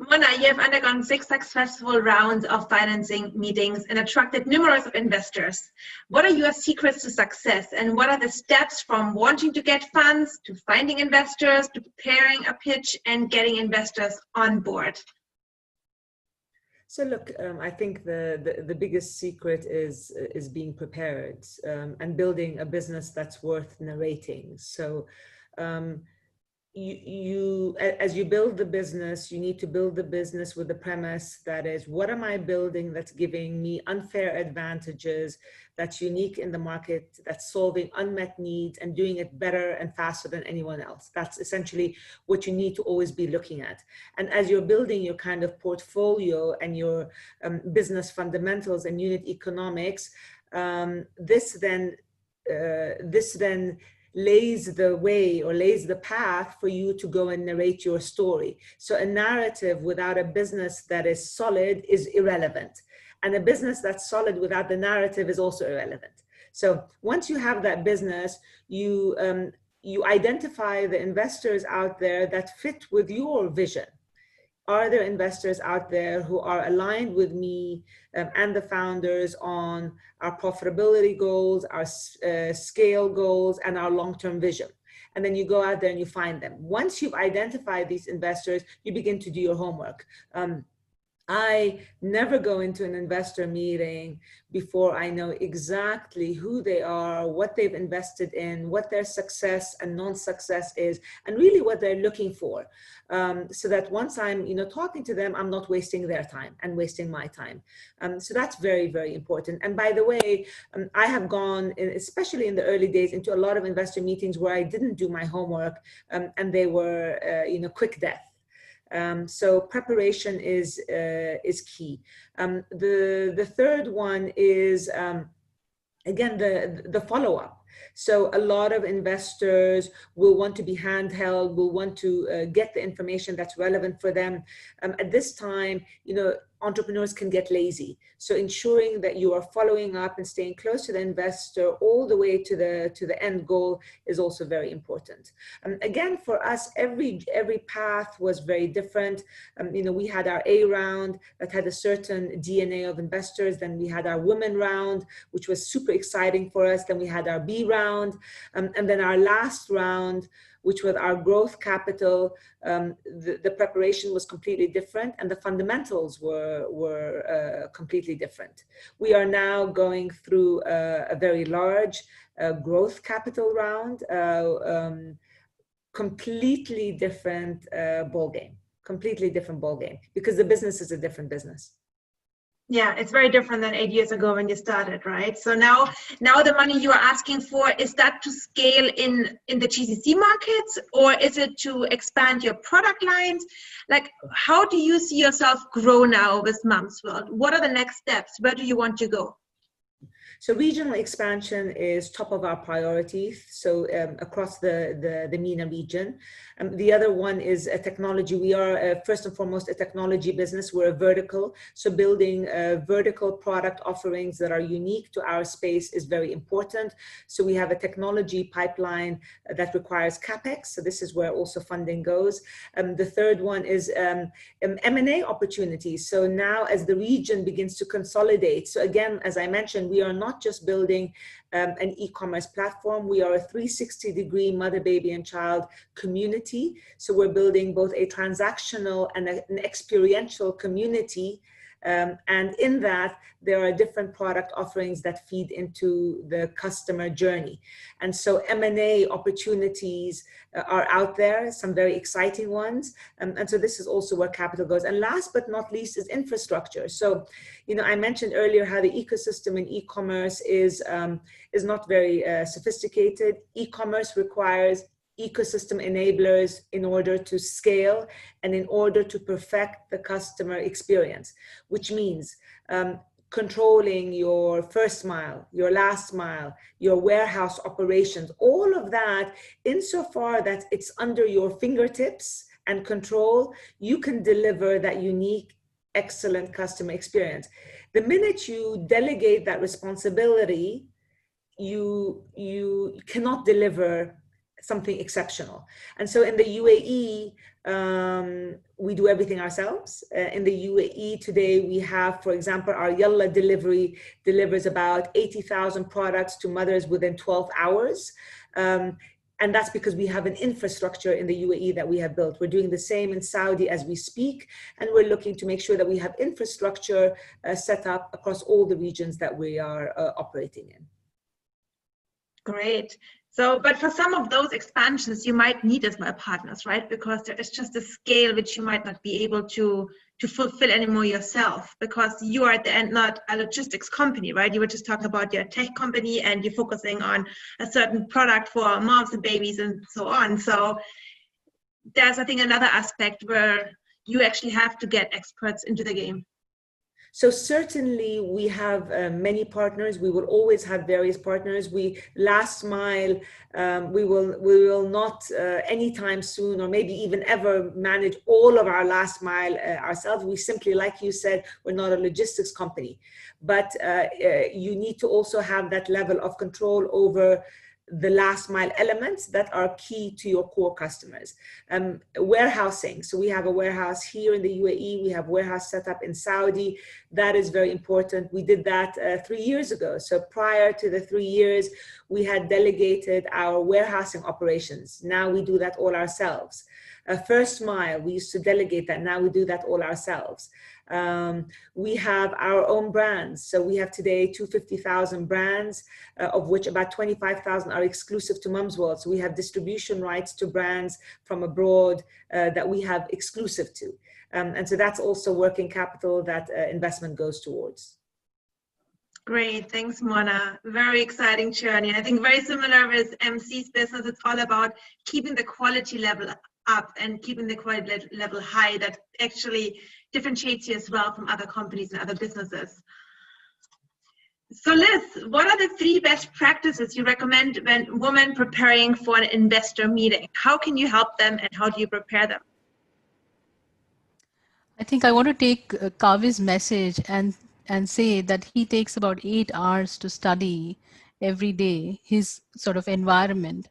Mona, you have undergone 6 successful rounds of financing meetings and attracted numerous of investors. What are your secrets to success, and what are the steps from wanting to get funds to finding investors to preparing a pitch and getting investors on board? So look, I think the biggest secret is being prepared and building a business that's worth narrating. So as you build the business, you need to build the business with the premise that is, what am I building that's giving me unfair advantages, that's unique in the market, that's solving unmet needs and doing it better and faster than anyone else. That's essentially what you need to always be looking at. And as you're building your kind of portfolio and your business fundamentals and unit economics, this then lays the way or lays the path for you to go and narrate your story. So a narrative without a business that is solid is irrelevant. And a business that's solid without the narrative is also irrelevant. So once you have that business, you identify the investors out there that fit with your vision. Are there investors out there who are aligned with me and the founders on our profitability goals, our scale goals, and our long-term vision? And then you go out there and you find them. Once you've identified these investors, you begin to do your homework. I never go into an investor meeting before I know exactly who they are, what they've invested in, what their success and non-success is, and really what they're looking for. So that once I'm talking to them, I'm not wasting their time and wasting my time. So that's very, very important. And by the way, I have gone, especially in the early days, into a lot of investor meetings where I didn't do my homework and they were, quick death. So preparation is key. The third one is, again, the follow-up. So a lot of investors will want to be handheld, will want to get the information that's relevant for them. At this time, entrepreneurs can get lazy. So ensuring that you are following up and staying close to the investor all the way to the end goal is also very important. Again, for us, every path was very different. We had our A round that had a certain DNA of investors. Then we had our women round, which was super exciting for us. Then we had our B round. And then our last round, which was our growth capital, the preparation was completely different and the fundamentals were completely different. We are now going through a very large growth capital round, completely different ballgame, because the business is a different business. Yeah, it's very different than 8 years ago when you started, right? So now the money you are asking for, is that to scale in the GCC markets, or is it to expand your product lines? Like, how do you see yourself grow now with Mom's World? What are the next steps? Where do you want to go? So regional expansion is top of our priorities. So across the MENA region. The other one is a technology. We are first and foremost a technology business. We're a vertical. So building vertical product offerings that are unique to our space is very important. So we have a technology pipeline that requires CapEx. So this is where also funding goes. The third one is M&A opportunities. So now as the region begins to consolidate. So again, as I mentioned, we are not just building an e-commerce platform. We are a 360-degree mother, baby, and child community. So we're building both a transactional and an experiential community. And in that, there are different product offerings that feed into the customer journey. And so M&A opportunities are out there, some very exciting ones. And so this is also where capital goes. And last but not least is infrastructure. So, I mentioned earlier how the ecosystem in e-commerce is not very sophisticated. E-commerce requires ecosystem enablers in order to scale and in order to perfect the customer experience, which means controlling your first mile, your last mile, your warehouse operations, all of that, insofar that it's under your fingertips and control, you can deliver that unique, excellent customer experience. The minute you delegate that responsibility you cannot deliver something exceptional. And so in the UAE, we do everything ourselves. In the UAE today, we have, for example, our Yalla delivery delivers about 80,000 products to mothers within 12 hours. And that's because we have an infrastructure in the UAE that we have built. We're doing the same in Saudi as we speak, and we're looking to make sure that we have infrastructure set up across all the regions that we are operating in. Great. So, but for some of those expansions, you might need as well partners, right? Because there is just a scale which you might not be able to fulfill anymore yourself, because you are at the end not a logistics company, right? You were just talking about your tech company and you're focusing on a certain product for moms and babies and so on. So there's, I think, another aspect where you actually have to get experts into the game. So certainly we have many partners. We will always have various partners. Last mile, we will not anytime soon, or maybe even ever, manage all of our last mile ourselves. We simply, like you said, we're not a logistics company, but you need to also have that level of control over the last mile elements that are key to your core customers. Warehousing. So we have a warehouse here in the UAE. We have warehouse set up in Saudi. That is very important. We did that 3 years ago. So prior to the 3 years, we had delegated our warehousing operations. Now we do that all ourselves. First mile, we used to delegate that. Now we do that all ourselves. We have our own brands. So we have today 250,000 brands, of which about 25,000 are exclusive to Mum's World. So we have distribution rights to brands from abroad that we have exclusive to. And so that's also working capital that investment goes towards. Great, thanks, Mona. Very exciting journey. I think very similar with MC's business. It's all about keeping the quality level up and keeping the quality level high. That actually differentiates you as well from other companies and other businesses. So Liz, what are the 3 best practices you recommend when women preparing for an investor meeting? How can you help them and how do you prepare them? I think I want to take Kavi's message and say that he takes about 8 hours to study every day his sort of environment.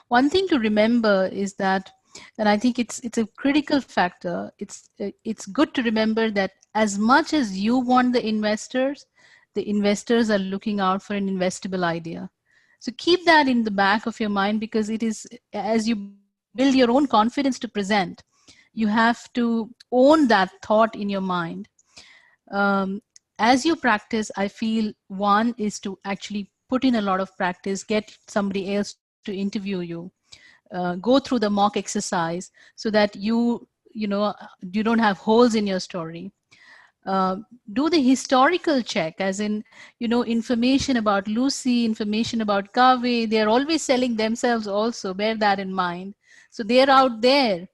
One thing to remember is that, and I think it's a critical factor, it's good to remember that as much as you want the investors are looking out for an investable idea. So keep that in the back of your mind, because it is, as you build your own confidence to present, you have to own that thought in your mind. As you practice, I feel one is to actually put in a lot of practice, get somebody else to interview you, go through the mock exercise so that you don't have holes in your story. Do the historical check, as in, information about Lucy, information about Kavi. They're always selling themselves also, bear that in mind. So they're out there.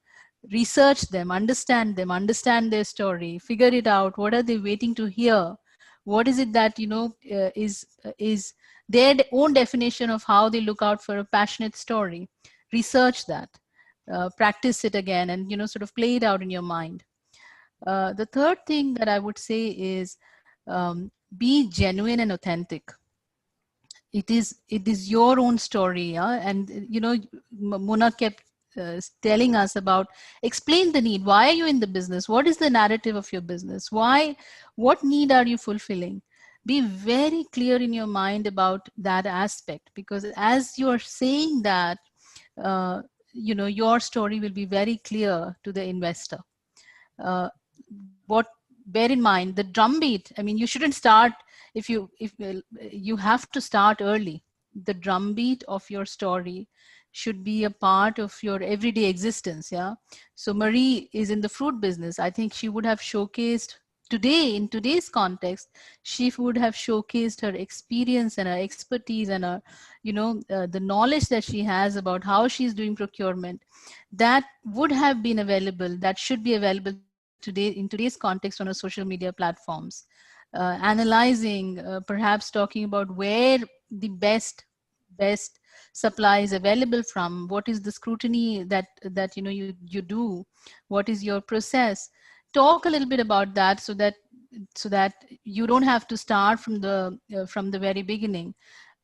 Research them, understand their story, figure it out. What are they waiting to hear? What is it that, is their own definition of how they look out for a passionate story? Research that, practice it again, and, sort of play it out in your mind. The third thing that I would say is be genuine and authentic. It is your own story, and Mona kept telling us about, explain the need. Why are you in the business? What is the narrative of your business? What need are you fulfilling? Be very clear in your mind about that aspect, because as you are saying that, your story will be very clear to the investor. Bear in mind the drumbeat. I mean, you shouldn't start if you have to start early. The drumbeat of your story should be a part of your everyday existence. Yeah. So Marie is in the fruit business. I think she would have showcased today, in today's context, she would have showcased her experience and her expertise and her, the knowledge that she has about how she's doing procurement. That would have been available, that should be available today in today's context on our social media platforms. Analyzing, perhaps talking about where the best supply is available from, what is the scrutiny that you do, what is your process. Talk a little bit about that so that you don't have to start from the very beginning.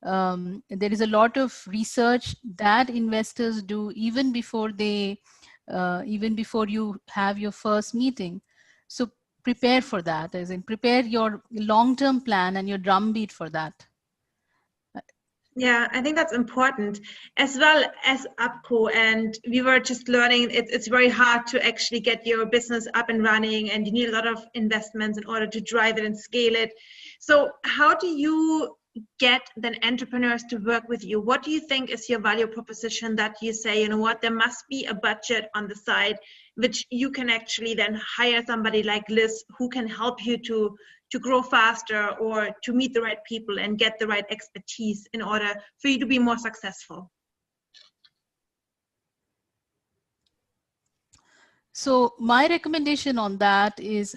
There is a lot of research that investors do even before you have your first meeting. So prepare for that, as in prepare your long-term plan and your drumbeat for that. Yeah, I think that's important, as well as APCO. And we were just learning it's very hard to actually get your business up and running, and you need a lot of investments in order to drive it and scale it. So how do you get then entrepreneurs to work with you? What do you think is your value proposition that you say, you know what, there must be a budget on the side, which you can actually then hire somebody like Liz who can help you to grow faster, or to meet the right people and get the right expertise in order for you to be more successful? So my recommendation on that is,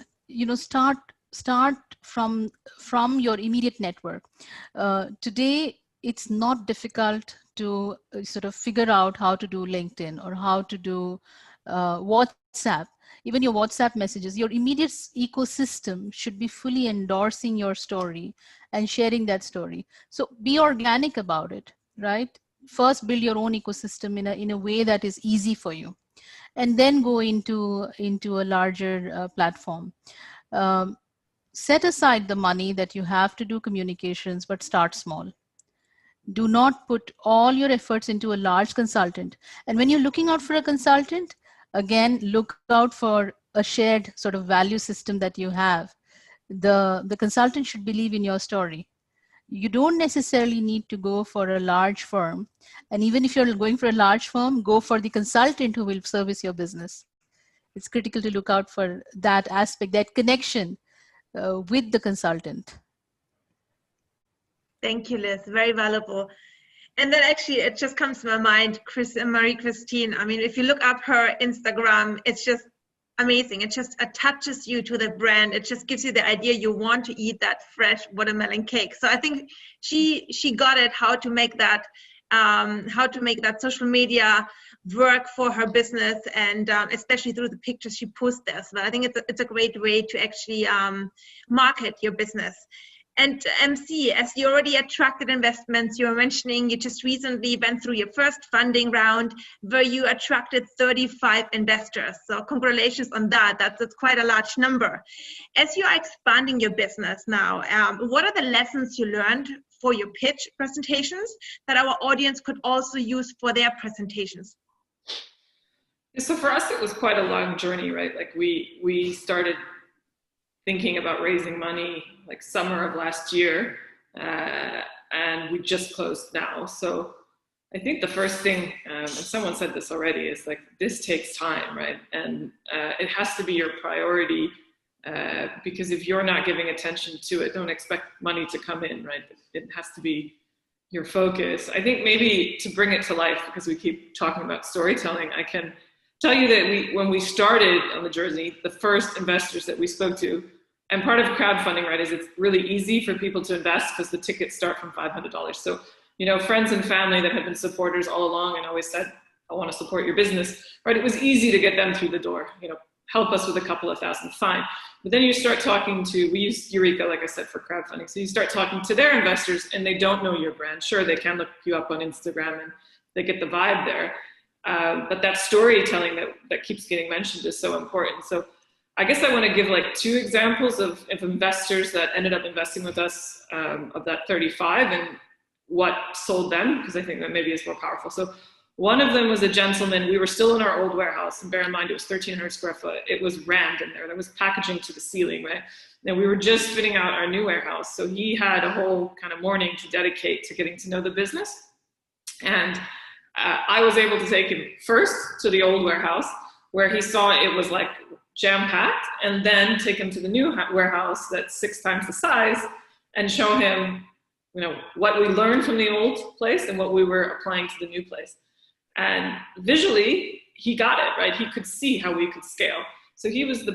start from your immediate network. Today, it's not difficult to sort of figure out how to do LinkedIn or how to do WhatsApp. Even your WhatsApp messages, your immediate ecosystem should be fully endorsing your story and sharing that story. So be organic about it, right? First, build your own ecosystem in a way that is easy for you, and then go into a larger platform. Set aside the money that you have to do communications, but start small. Do not put all your efforts into a large consultant. And when you're looking out for a consultant, again, look out for a shared sort of value system that you have. The consultant should believe in your story. You don't necessarily need to go for a large firm. And even if you're going for a large firm, go for the consultant who will service your business. It's critical to look out for that aspect, that connection with the consultant. Thank you, Liz. Very valuable. And then actually, it just comes to my mind, Marie-Christine. I mean, if you look up her Instagram, it's just amazing. It just attaches you to the brand. It just gives you the idea you want to eat that fresh watermelon cake. So I think she got it, how to make that social media work for her business, and especially through the pictures she posts there. So I think it's a great way to actually market your business. And MC, as you already attracted investments, you were mentioning you just recently went through your first funding round where you attracted 35 investors. So congratulations on that. That's quite a large number. As you are expanding your business now, what are the lessons you learned for your pitch presentations that our audience could also use for their presentations? So for us, it was quite a long journey, right? Like we started thinking about raising money like summer of last year, and we just closed now. So I think the first thing, and someone said this already, is like, this takes time, right? And it has to be your priority, because if you're not giving attention to it, don't expect money to come in, right? It has to be your focus. I think maybe to bring it to life, because we keep talking about storytelling, I can tell you that when we started on the journey, the first investors that we spoke to, and part of crowdfunding, right, is it's really easy for people to invest because the tickets start from $500. So, friends and family that have been supporters all along and always said, I want to support your business, right? It was easy to get them through the door, help us with a couple of thousand, fine. But then you start talking to, we use Eureka, like I said, for crowdfunding. So you start talking to their investors and they don't know your brand. Sure, they can look you up on Instagram and they get the vibe there. But that storytelling that keeps getting mentioned is so important. So I guess I want to give like 2 examples of investors that ended up investing with us, of that 35, and what sold them, because I think that maybe is more powerful. So one of them was a gentleman. We were still in our old warehouse, and bear in mind it was 1,300 square foot. It was rammed in there. There was packaging to the ceiling, right? And we were just fitting out our new warehouse. So he had a whole kind of morning to dedicate to getting to know the business. And I was able to take him first to the old warehouse, where he saw it was like jam-packed, and then take him to the new warehouse that's 6 times the size and show him, what we learned from the old place and what we were applying to the new place. And visually, he got it, right? He could see how we could scale. So he was the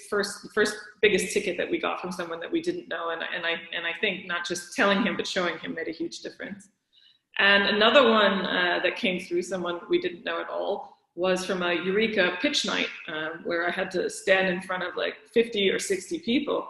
first biggest ticket that we got from someone that we didn't know. And I think not just telling him, but showing him made a huge difference. And another one that came through someone we didn't know at all was from a Eureka pitch night, where I had to stand in front of like 50 or 60 people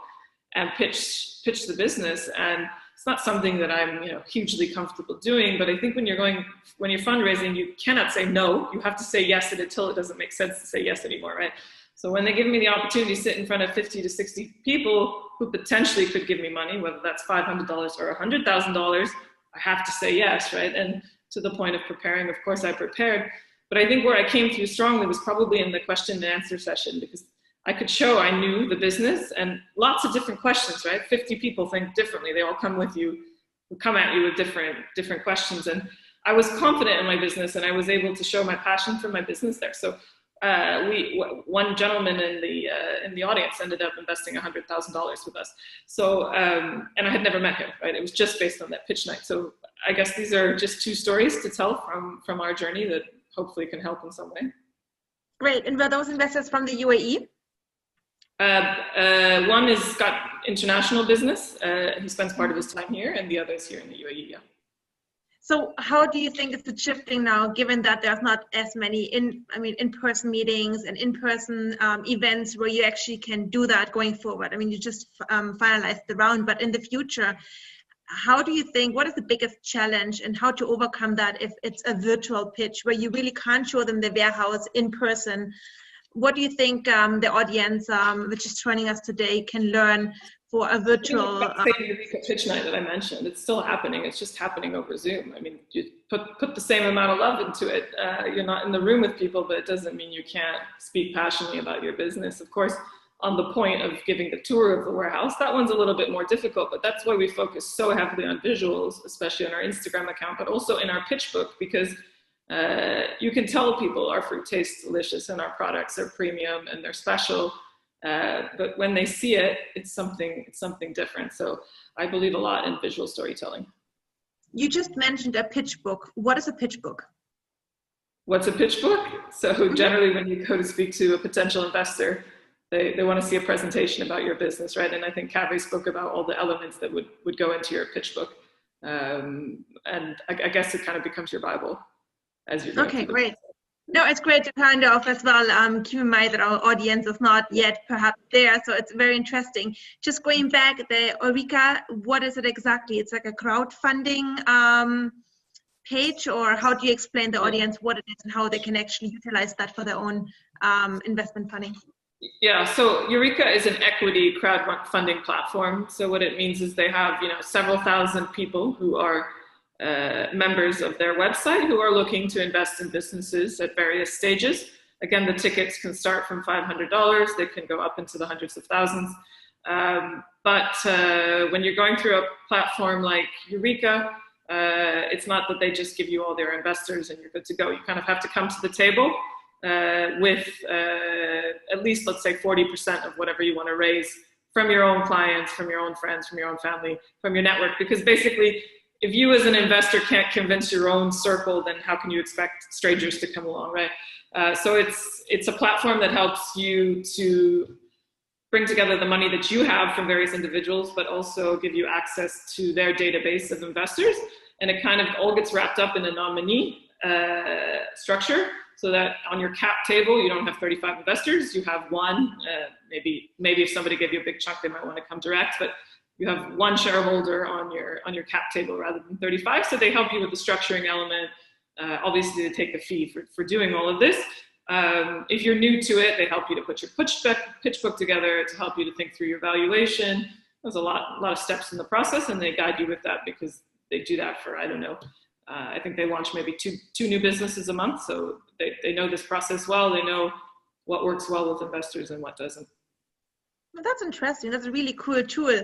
and pitch the business. And It's not something that I'm, hugely comfortable doing, but I think when you're fundraising, you cannot say no. You have to say yes until it doesn't make sense to say yes anymore, right? So when they give me the opportunity to sit in front of 50 to 60 people who potentially could give me money, whether that's $500 or $100,000, I have to say yes, right? And to the point of preparing, of course I prepared. But I think where I came through strongly was probably in the question and answer session, because I could show I knew the business and lots of different questions, right? 50 people think differently. They all come at you with different questions. And I was confident in my business and I was able to show my passion for my business there. So one gentleman in the audience ended up investing $100,000 with us. So, and I had never met him, right? It was just based on that pitch night. So I guess these are just two stories to tell from our journey that hopefully can help in some way. Great. And were those investors from the UAE? One has got international business. He spends part of his time here, and the other is here in the UAE. Yeah. So how do you think it's shifting now, given that there's not as many in-person meetings and in-person events where you actually can do that going forward? I mean, you just finalized the round, but in the future, how do you think, what is the biggest challenge and how to overcome that if it's a virtual pitch where you really can't show them the warehouse in person? What do you think the audience, which is joining us today, can learn for a virtual pitch night that I mentioned? It's still happening. It's just happening over Zoom. I mean, you put the same amount of love into it. You're not in the room with people, but it doesn't mean you can't speak passionately about your business. Of course, on the point of giving the tour of the warehouse, that one's a little bit more difficult, but that's why we focus so heavily on visuals, especially on our Instagram account, but also in our pitch book, because you can tell people our fruit tastes delicious and our products are premium and they're special. But when they see it, it's something different. So I believe a lot in visual storytelling. You just mentioned a pitch book. What is a pitch book? What's a pitch book? So generally when you go to speak to a potential investor, they want to see a presentation about your business, right? And I think Kaveh spoke about all the elements that would go into your pitch book. And I guess it kind of becomes your Bible as you're going through the great. process. No, it's great to kind of as well keep in mind that our audience is not yet perhaps there, so it's very interesting. Just going back, the Eureka, what is it exactly? It's like a crowdfunding page, or how do you explain to the audience what it is and how they can actually utilize that for their own investment funding? Yeah, so Eureka is an equity crowdfunding platform. So what it means is they have several thousand people who are members of their website who are looking to invest in businesses at various stages. Again, the tickets can start from $500. They can go up into the hundreds of thousands. But when you're going through a platform like Eureka, it's not that they just give you all their investors and you're good to go. You kind of have to come to the table with at least, let's say, 40% of whatever you want to raise from your own clients, from your own friends, from your own family, from your network. Because basically, if you as an investor can't convince your own circle, then how can you expect strangers to come along, right? So it's a platform that helps you to bring together the money that you have from various individuals, but also give you access to their database of investors. And it kind of all gets wrapped up in a nominee structure, so that on your cap table, you don't have 35 investors, you have one. Maybe if somebody gave you a big chunk, they might want to come direct, but you have one shareholder on your cap table rather than 35. So they help you with the structuring element. Obviously, they take a fee for doing all of this. If you're new to it, they help you to put your pitch book together, to help you to think through your valuation. There's a lot of steps in the process, and they guide you with that because they do that for, I don't know, I think they launch maybe two new businesses a month. So they know this process well. They know what works well with investors and what doesn't. Well, that's interesting. That's a really cool tool.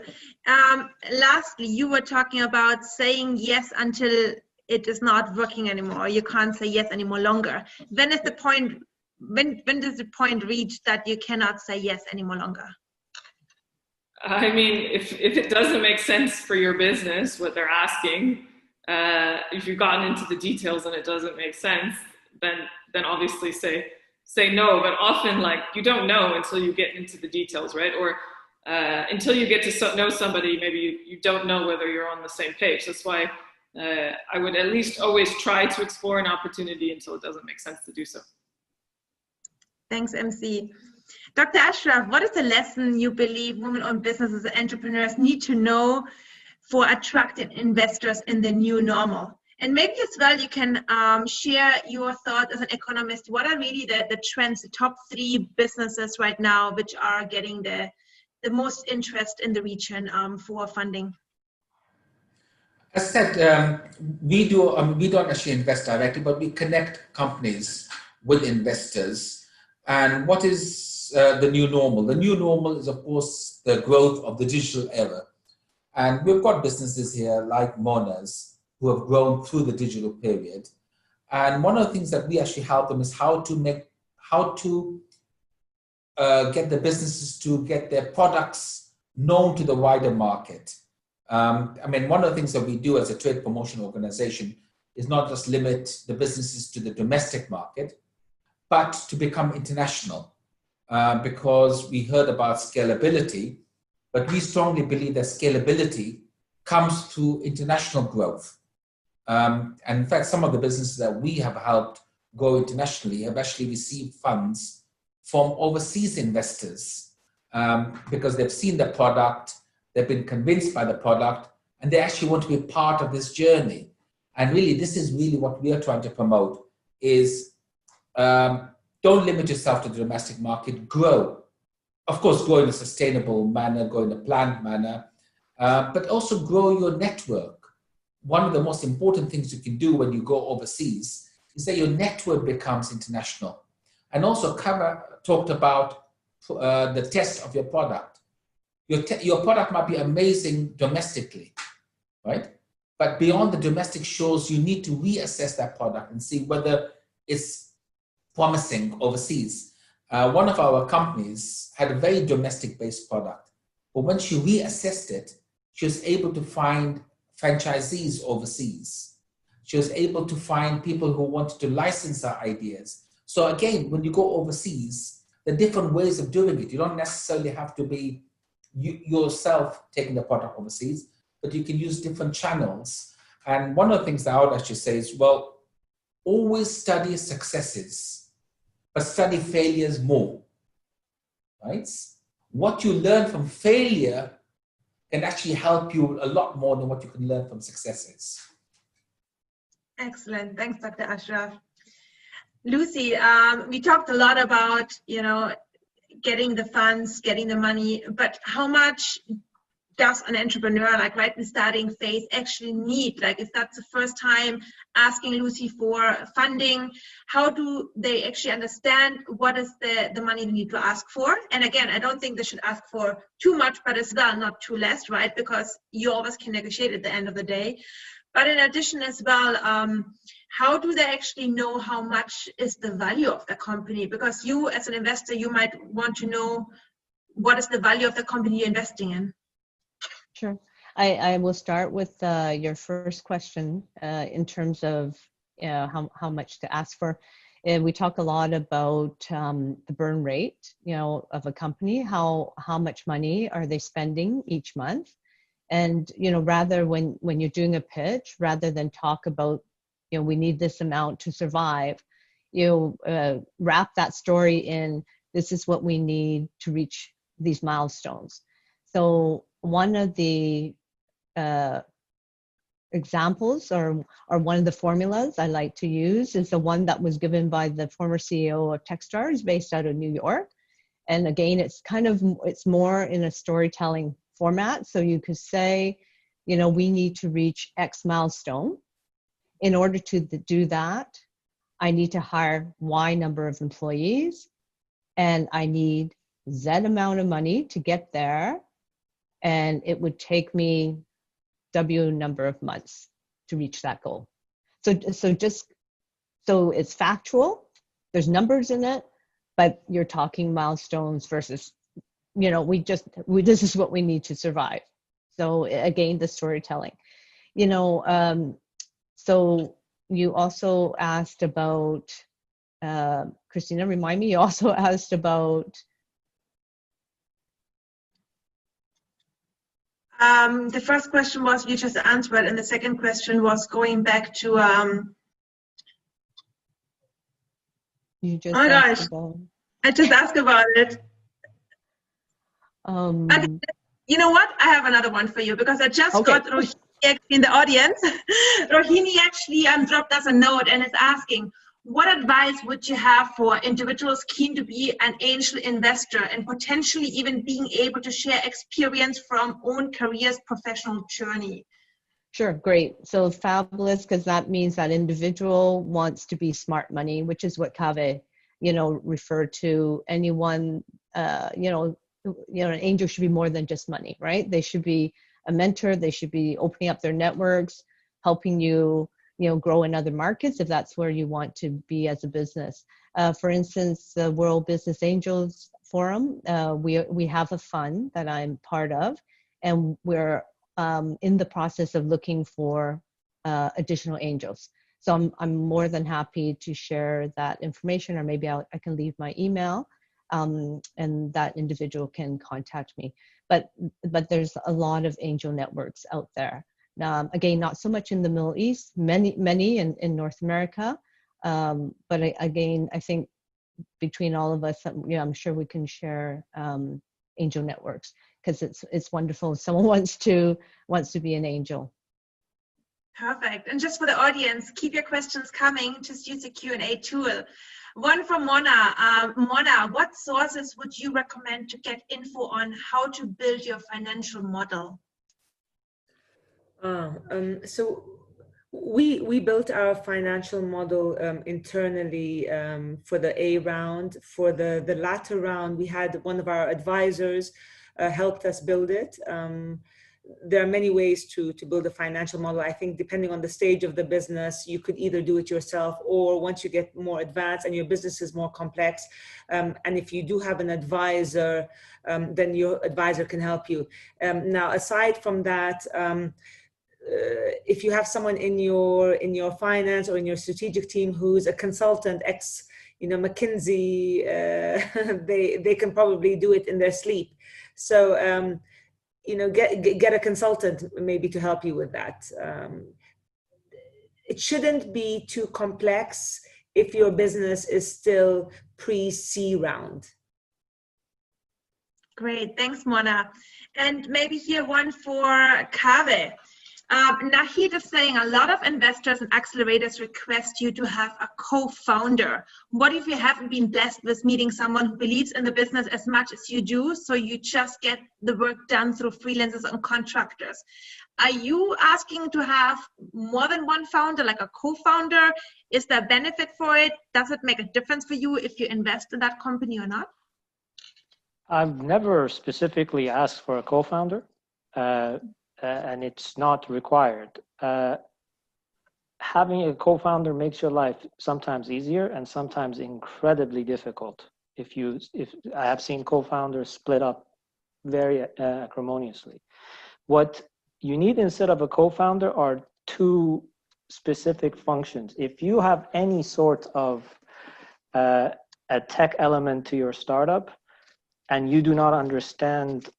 Lastly, you were talking about saying yes until it is not working anymore. You can't say yes anymore longer. When is the point? When does the point reach that you cannot say yes anymore longer? I mean, if it doesn't make sense for your business, what they're asking, if you've gotten into the details and it doesn't make sense, then obviously say no. But often, like, you don't know until you get into the details, right? Or until you get to know somebody, maybe you don't know whether you're on the same page. That's why I would at least always try to explore an opportunity until it doesn't make sense to do so. Thanks, MC. Dr. Ashraf, what is the lesson you believe women-owned businesses and entrepreneurs need to know for attracting investors in the new normal? And maybe as well, you can share your thoughts as an economist. What are really the trends, the top 3 businesses right now, which are getting the most interest in the region for funding? As I said, we don't actually invest directly, but we connect companies with investors. And what is the new normal? The new normal is, of course, the growth of the digital era. And we've got businesses here like Mona's who have grown through the digital period. And one of the things that we actually help them is how to get the businesses to get their products known to the wider market. I mean, one of the things that we do as a trade promotion organization is not just limit the businesses to the domestic market, but to become international. Because we heard about scalability, but we strongly believe that scalability comes through international growth. And in fact, some of the businesses that we have helped go internationally have actually received funds from overseas investors because they've seen the product, they've been convinced by the product, and they actually want to be part of this journey. And really, this is really what we are trying to promote is don't limit yourself to the domestic market, grow. Of course, grow in a sustainable manner, grow in a planned manner, but also grow your network. One of the most important things you can do when you go overseas is that your network becomes international. And also talked about the test of your product. Your product might be amazing domestically, right? But beyond the domestic shores, you need to reassess that product and see whether it's promising overseas. One of our companies had a very domestic-based product, but when she reassessed it, she was able to find franchisees overseas. She was able to find people who wanted to license her ideas. So again, when you go overseas, there are different ways of doing it. You don't necessarily have to be yourself taking the product overseas, but you can use different channels. And one of the things that I would actually say is, well, always study successes, but study failures more, right? What you learn from failure can actually help you a lot more than what you can learn from successes. Excellent. Thanks, Dr. Ashraf. Lucy, we talked a lot about, getting the funds, getting the money, but how much does an entrepreneur, like right in the starting phase, actually need? Like, if that's the first time asking Lucy for funding, how do they actually understand what is the money they need to ask for? And again, I don't think they should ask for too much, but as well, not too less, right? Because you always can negotiate at the end of the day. But in addition as well, how do they actually know how much is the value of the company? Because you, as an investor, you might want to know what is the value of the company you're investing in. Sure. I will start with your first question in terms of how much to ask for. We talk a lot about the burn rate, of a company. How much money are they spending each month? And rather when you're doing a pitch, rather than talk about we need this amount to survive, wrap that story in. This is what we need to reach these milestones. So one of the examples or one of the formulas I like to use is the one that was given by the former CEO of Techstars, based out of New York. And again, it's more in a storytelling format. So you could say, we need to reach X milestone. In order to do that, I need to hire Y number of employees, and I need Z amount of money to get there. And it would take me W number of months to reach that goal. So it's factual, there's numbers in it, but you're talking milestones versus, this is what we need to survive. So again, the storytelling, so you also asked about, Christina, remind me, you also asked about, the first question was you just answered, and the second question was going back to you just oh my gosh, about, I just asked about it. You know what? I have another one for you because I just got Rohini in the audience. Rohini actually dropped us a note and is asking, what advice would you have for individuals keen to be an angel investor and potentially even being able to share experience from own career's professional journey? Sure, great. So fabulous, because that means that individual wants to be smart money, which is what Kaveh, referred to. Anyone, an angel should be more than just money, right? They should be a mentor. They should be opening up their networks, helping you, grow in other markets if that's where you want to be as a business. For instance, the World Business Angels Forum, we have a fund that I'm part of, and we're in the process of looking for additional angels. So I'm more than happy to share that information, or maybe I can leave my email, and that individual can contact me. But there's a lot of angel networks out there. Again, not so much in the Middle East, many in North America. But again, I think between all of us, I'm sure we can share angel networks, because it's wonderful if someone wants to be an angel. Perfect. And just for the audience, keep your questions coming. Just use the Q&A tool. One from Mona. Mona, what sources would you recommend to get info on how to build your financial model? So we built our financial model internally for the A round. For the latter round, we had one of our advisors helped us build it. There are many ways to build a financial model. I think depending on the stage of the business, you could either do it yourself, or once you get more advanced and your business is more complex, and if you do have an advisor, then your advisor can help you. Now, aside from that, if you have someone in your finance or in your strategic team who's a consultant, McKinsey, they can probably do it in their sleep. So get a consultant maybe to help you with that. It shouldn't be too complex if your business is still pre-C round. Great, thanks, Mona. And maybe here one for Kaveh. Nahid is saying a lot of investors and accelerators request you to have a co-founder. What if you haven't been blessed with meeting someone who believes in the business as much as you do, so you just get the work done through freelancers and contractors? Are you asking to have more than one founder, like a co-founder? Is there benefit for it? Does it make a difference for you if you invest in that company or not? I've never specifically asked for a co-founder. And it's not required. Having a co-founder makes your life sometimes easier and sometimes incredibly difficult. If I have seen co-founders split up very acrimoniously. What you need instead of a co-founder are two specific functions. If you have any sort of a tech element to your startup and you do not understand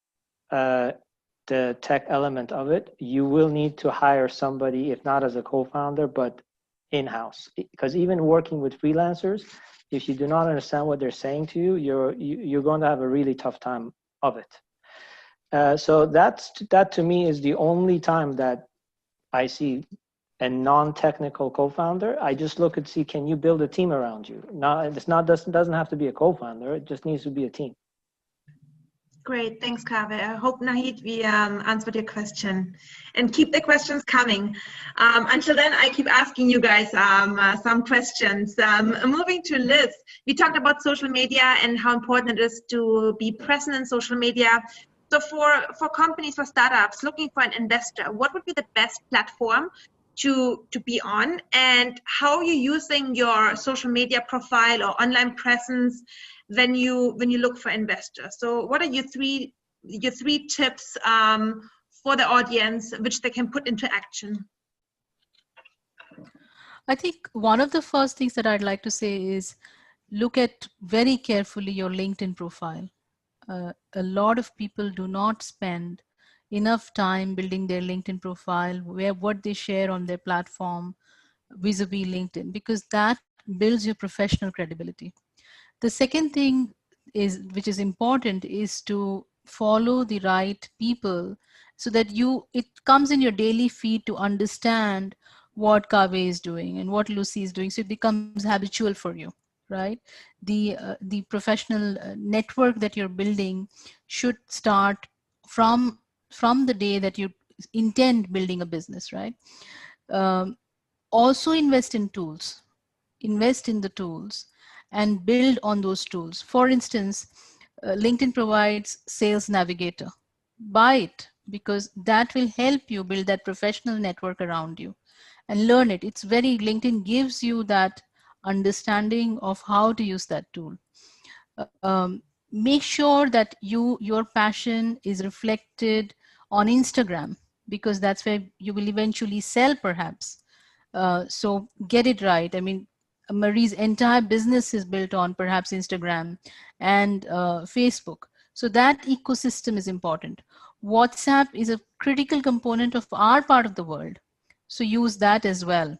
the tech element of it, you will need to hire somebody, if not as a co-founder, but in-house. Because even working with freelancers, if you do not understand what they're saying to you, you're going to have a really tough time of it. So that to me is the only time that I see a non-technical co-founder. I just look and see, can you build a team around you? Doesn't have to be a co-founder. It just needs to be a team. Great, thanks, Kaveh. I hope, Nahid, we answered your question. And keep the questions coming. Until then, I keep asking you guys some questions. Moving to Liz, we talked about social media and how important it is to be present in social media. So for companies, for startups looking for an investor, what would be the best platform to be on, and how are you using your social media profile or online presence when you look for investors? So what are your three tips for the audience which they can put into action? I think one of the first things that I'd like to say is look at very carefully your LinkedIn profile. A lot of people do not spend enough time building their LinkedIn profile, what they share on their platform vis-a-vis LinkedIn, because that builds your professional credibility. The second thing which is important, is to follow the right people so that it comes in your daily feed to understand what Kaveh is doing and what Lucy is doing. So it becomes habitual for you, right? The professional network that you're building should start from the day that you intend building a business, right? Um, Also invest in tools, invest in the tools and build on those tools. For instance, LinkedIn provides Sales Navigator. Buy it because that will help you build that professional network around you and learn it. It's very, LinkedIn gives you that understanding of how to use that tool. Make sure that your passion is reflected on Instagram because that's where you will eventually sell perhaps. So get it right. I mean, Marie's entire business is built on perhaps Instagram and Facebook. So that ecosystem is important. WhatsApp is a critical component of our part of the world. So use that as well.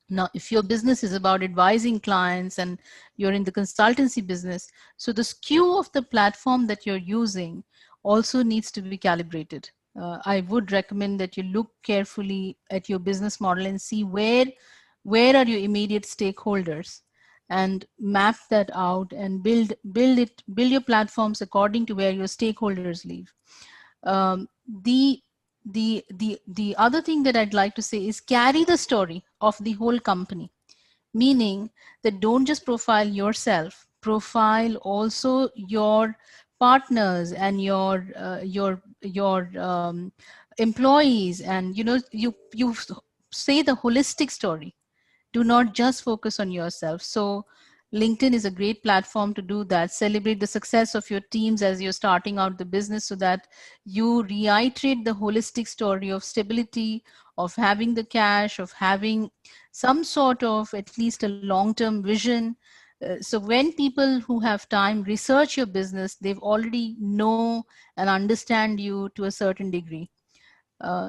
Now, if your business is about advising clients and you're in the consultancy business, so the skew of the platform that you're using also needs to be calibrated. I would recommend that you look carefully at your business model and see where are your immediate stakeholders and map that out and build your platforms according to where your stakeholders live. The other thing that I'd like to say is carry the story of the whole company, meaning that don't just profile yourself, profile also your partners and your employees, and you say the holistic story. Do not just focus on yourself. So LinkedIn is a great platform to do that. Celebrate the success of your teams as you're starting out the business so that you reiterate the holistic story of stability, of having the cash, of having some sort of at least a long-term vision. So when people who have time research your business, they've already know and understand you to a certain degree.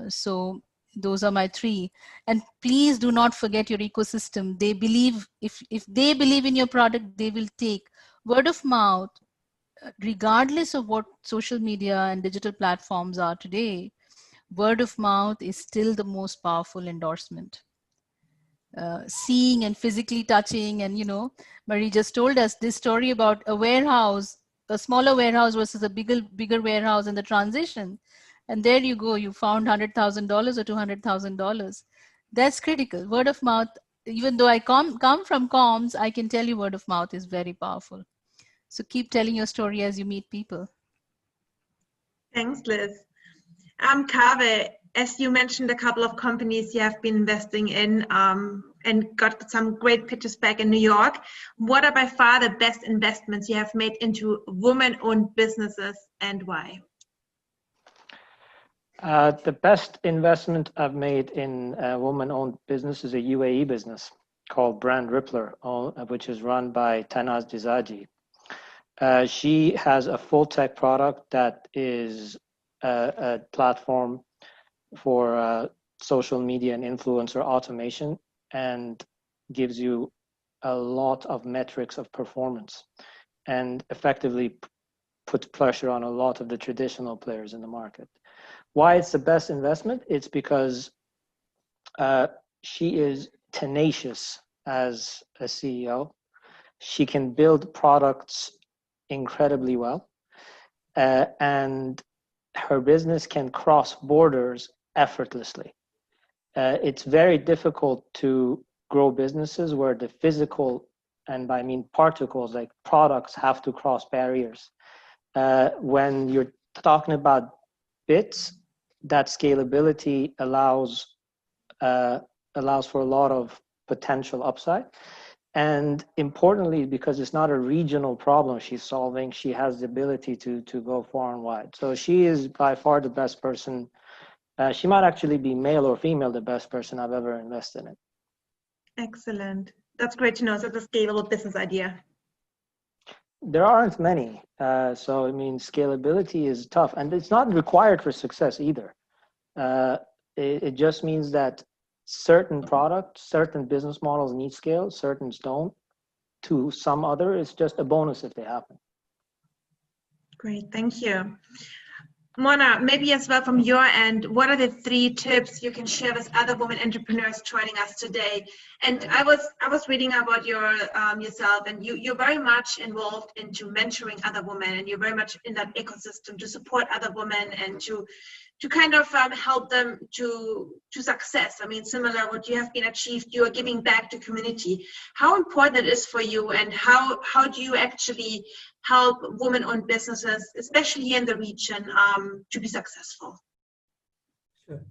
So those are my three. And please do not forget your ecosystem. They believe, if they believe in your product, they will take. Word of mouth, regardless of what social media and digital platforms are today, word of mouth is still the most powerful endorsement. Seeing and physically touching, and Marie just told us this story about a warehouse, a smaller warehouse versus a bigger warehouse, and the transition. And there you go, you found $100,000 or $200,000. That's critical. Word of mouth, even though I come from comms, I can tell you word of mouth is very powerful. So keep telling your story as you meet people. Thanks, Liz. Kaveh, as you mentioned, a couple of companies you have been investing in and got some great pitches back in New York. What are by far the best investments you have made into women-owned businesses and why? The best investment I've made in a woman-owned business is a UAE business called Brand Rippler, which is run by Tanaz Dizaji. She has a full tech product that is a platform for social media and influencer automation and gives you a lot of metrics of performance and effectively puts pressure on a lot of the traditional players in the market. Why it's the best investment? It's because she is tenacious as a CEO. She can build products incredibly well, and her business can cross borders effortlessly. It's very difficult to grow businesses where the physical, and I mean particles like products, have to cross barriers. When you're talking about bits, that scalability allows for a lot of potential upside. And importantly, because it's not a regional problem she's solving, she has the ability to go far and wide. So she is by far the best person. She might actually be male or female, the best person I've ever invested in. Excellent. That's great to know. So it's a scalable business idea. There aren't many. So, I mean, scalability is tough. And it's not required for success either. It just means that certain products, certain business models need scale, certain don't. To some other, it's just a bonus if they happen. Great, thank you. Mona, maybe as well from your end, what are the 3 tips you can share with other women entrepreneurs joining us today? And I was reading about your yourself, and you're very much involved into mentoring other women, and you're very much in that ecosystem to support other women and to kind of help them to success. I mean, similar what you have been achieved, you are giving back to community. How important it is for you, and how do you actually help women-owned businesses, especially in the region, to be successful? Sure.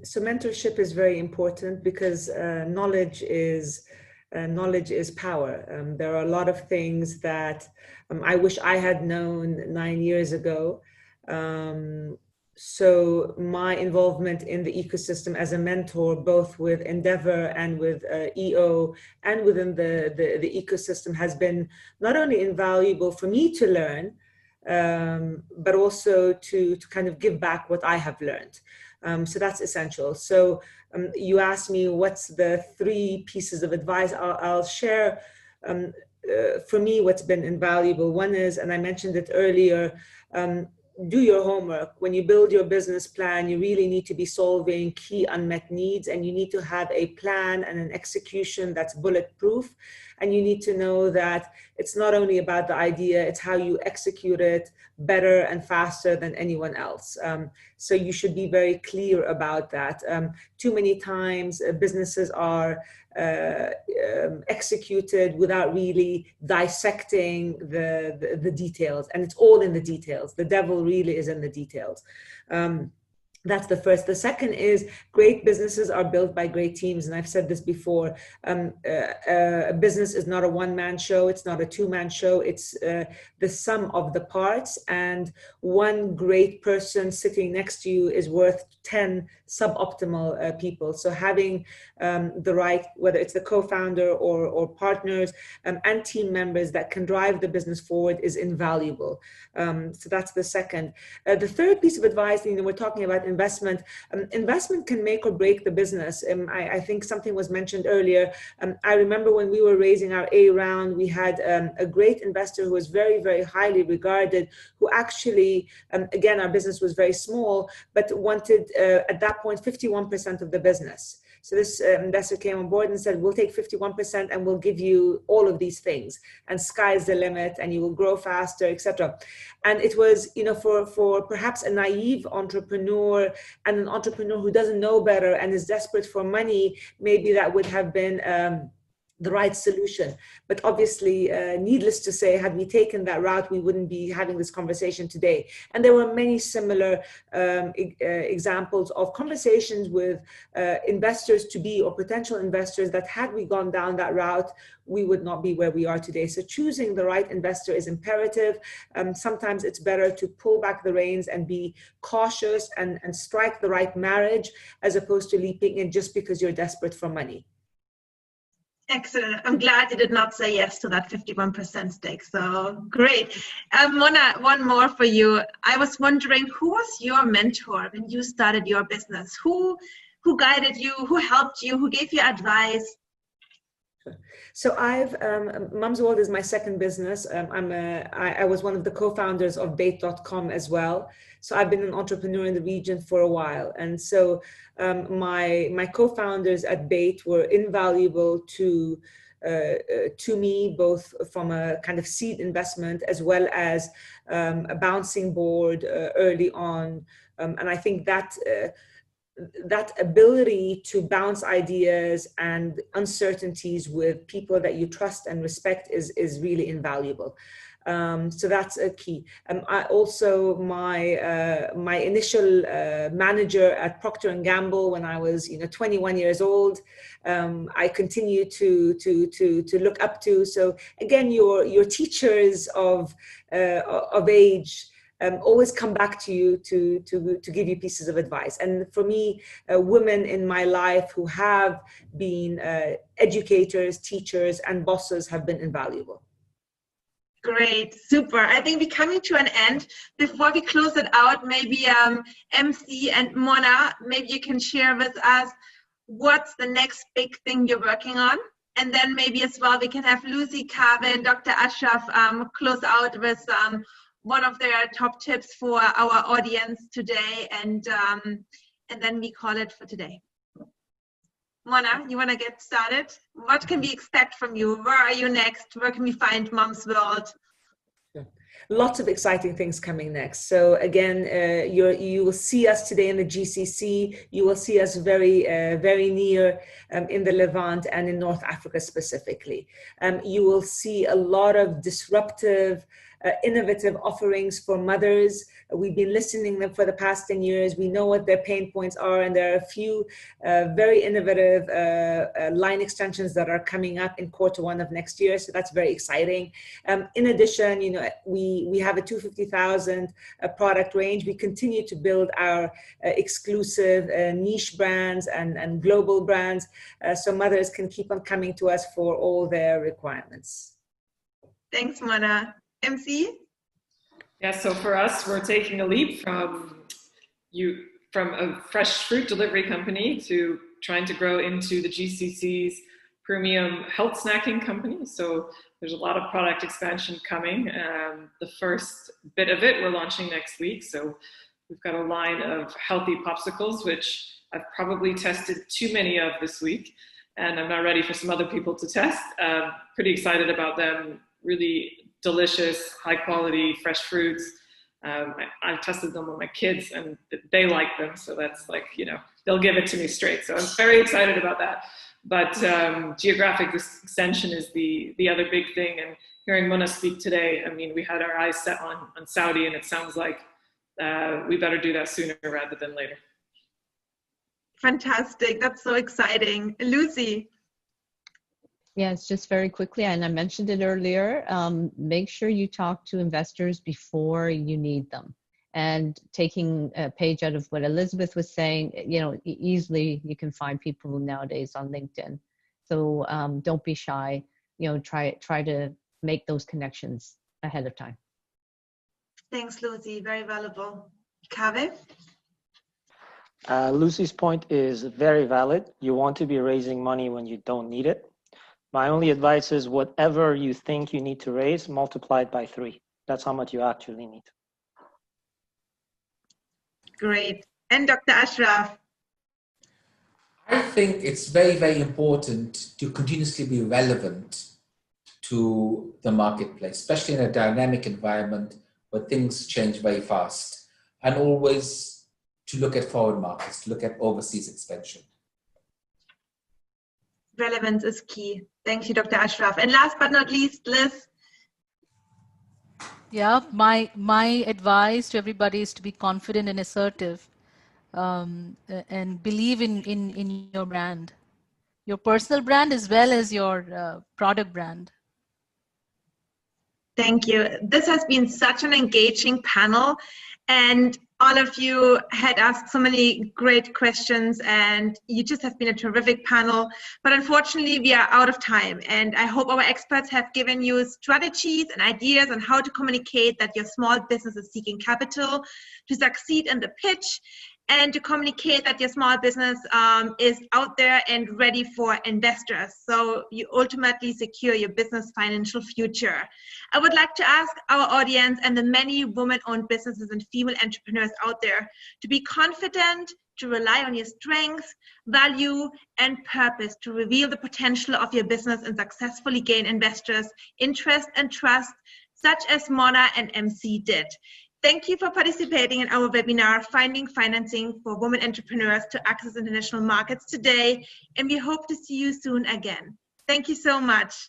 So mentorship is very important because knowledge is power. There are a lot of things that I wish I had known 9 years ago. So my involvement in the ecosystem as a mentor, both with Endeavor and with EO and within the ecosystem, has been not only invaluable for me to learn, but also to kind of give back what I have learned. So that's essential. So you asked me what's the 3 pieces of advice. I'll share for me what's been invaluable. One is, and I mentioned it earlier, do your homework. When you build your business plan, you really need to be solving key unmet needs, and you need to have a plan and an execution that's bulletproof. And you need to know that it's not only about the idea, it's how you execute it better and faster than anyone else. So you should be very clear about that. Too many times businesses are executed without really dissecting the details, and it's all in the details. The devil really is in the details. That's the first. The second is great businesses are built by great teams. And I've said this before, a business is not a one-man show. It's not a two-man show. It's the sum of the parts. And one great person sitting next to you is worth 10 suboptimal people. So having the right, whether it's the co-founder or partners and team members that can drive the business forward is invaluable. So that's the second. The third piece of advice, we're talking about investment. Investment can make or break the business. I think something was mentioned earlier. I remember when we were raising our A round, we had a great investor who was very, very highly regarded, who actually, again, our business was very small, but wanted at that point 51% of the business. So this investor came on board and said, we'll take 51% and we'll give you all of these things, and sky's the limit, and you will grow faster, etc. And it was, for perhaps a naive entrepreneur and an entrepreneur who doesn't know better and is desperate for money, maybe that would have been the right solution. But obviously, needless to say, had we taken that route, we wouldn't be having this conversation today. And there were many similar examples of conversations with investors to be, or potential investors, that had we gone down that route, we would not be where we are today. So choosing the right investor is imperative. Sometimes it's better to pull back the reins and be cautious and strike the right marriage, as opposed to leaping in just because you're desperate for money. Excellent. I'm glad you did not say yes to that 51% stake. So great. Mona, one more for you. I was wondering, who was your mentor when you started your business? Who guided you? Who helped you? Who gave you advice? So Mom's World is my second business. I was one of the co-founders of Bait.com as well. So I've been an entrepreneur in the region for a while. And so my co-founders at Bait were invaluable to me, both from a kind of seed investment as well as a bouncing board early on. And I think that ability to bounce ideas and uncertainties with people that you trust and respect is really invaluable. So that's a key. I also, my initial manager at Procter & Gamble when I was 21 years old, I continue to look up to. So again, your teachers of age always come back to you to give you pieces of advice. And for me, women in my life who have been educators, teachers, and bosses have been invaluable. Great, super. I think we're coming to an end. Before we close it out, maybe MC and Mona, maybe you can share with us what's the next big thing you're working on. And then maybe as well, we can have Lucy, Carvin, Dr. Ashraf close out with one of their top tips for our audience today, and then we call it for today. Mona, you want to get started? What can we expect from you? Where are you next? Where can we find Mom's World? Lots of exciting things coming next. So again, you will see us today in the GCC. You will see us very near in the Levant and in North Africa specifically. You will see a lot of disruptive, innovative offerings for mothers. We've been listening to them for the past 10 years. We know what their pain points are, and there are a few very innovative line extensions that are coming up in Q1 of next year. So that's very exciting. In addition, you know, we have a 250,000 product range. We continue to build our exclusive niche brands and global brands, so mothers can keep on coming to us for all their requirements. Thanks, Mona. MC? Yeah, so for us, we're taking a leap from a fresh fruit delivery company to trying to grow into the GCC's premium health snacking company. So there's a lot of product expansion coming. The first bit of it we're launching next week. So we've got a line of healthy popsicles, which I've probably tested too many of this week, and I'm not ready for some other people to test. Pretty excited about them. Really delicious, high quality, fresh fruits. I've tested them with my kids and they like them. So that's like, you know, they'll give it to me straight. So I'm very excited about that. But geographic extension is the other big thing. And hearing Mona speak today, I mean, we had our eyes set on Saudi, and it sounds like we better do that sooner rather than later. Fantastic. That's so exciting. Lucy? Yes, just very quickly, and I mentioned it earlier, make sure you talk to investors before you need them. And taking a page out of what Elizabeth was saying, you know, easily you can find people nowadays on LinkedIn. So don't be shy, you know, try to make those connections ahead of time. Thanks, Lucy. Very valuable. Kaveh? Lucy's point is very valid. You want to be raising money when you don't need it. My only advice is whatever you think you need to raise, multiply it by 3. That's how much you actually need. Great. And Dr. Ashraf? I think it's very, very important to continuously be relevant to the marketplace, especially in a dynamic environment where things change very fast, and always to look at foreign markets, to look at overseas expansion. Relevance is key. Thank you, Dr. Ashraf. And last but not least, Liz? Yeah, my advice to everybody is to be confident and assertive, and believe in your brand, your personal brand as well as your product brand. Thank you. This has been such an engaging panel, and all of you had asked so many great questions, and you just have been a terrific panel. But unfortunately, we are out of time, and I hope our experts have given you strategies and ideas on how to communicate that your small business is seeking capital to succeed in the pitch, and to communicate that your small business is out there and ready for investors, so you ultimately secure your business financial future. I would like to ask our audience and the many women-owned businesses and female entrepreneurs out there to be confident, to rely on your strengths, value, and purpose to reveal the potential of your business and successfully gain investors' interest and trust, such as Mona and MC did. Thank you for participating in our webinar, Finding Financing for Women Entrepreneurs to Access International Markets today, and we hope to see you soon again. Thank you so much.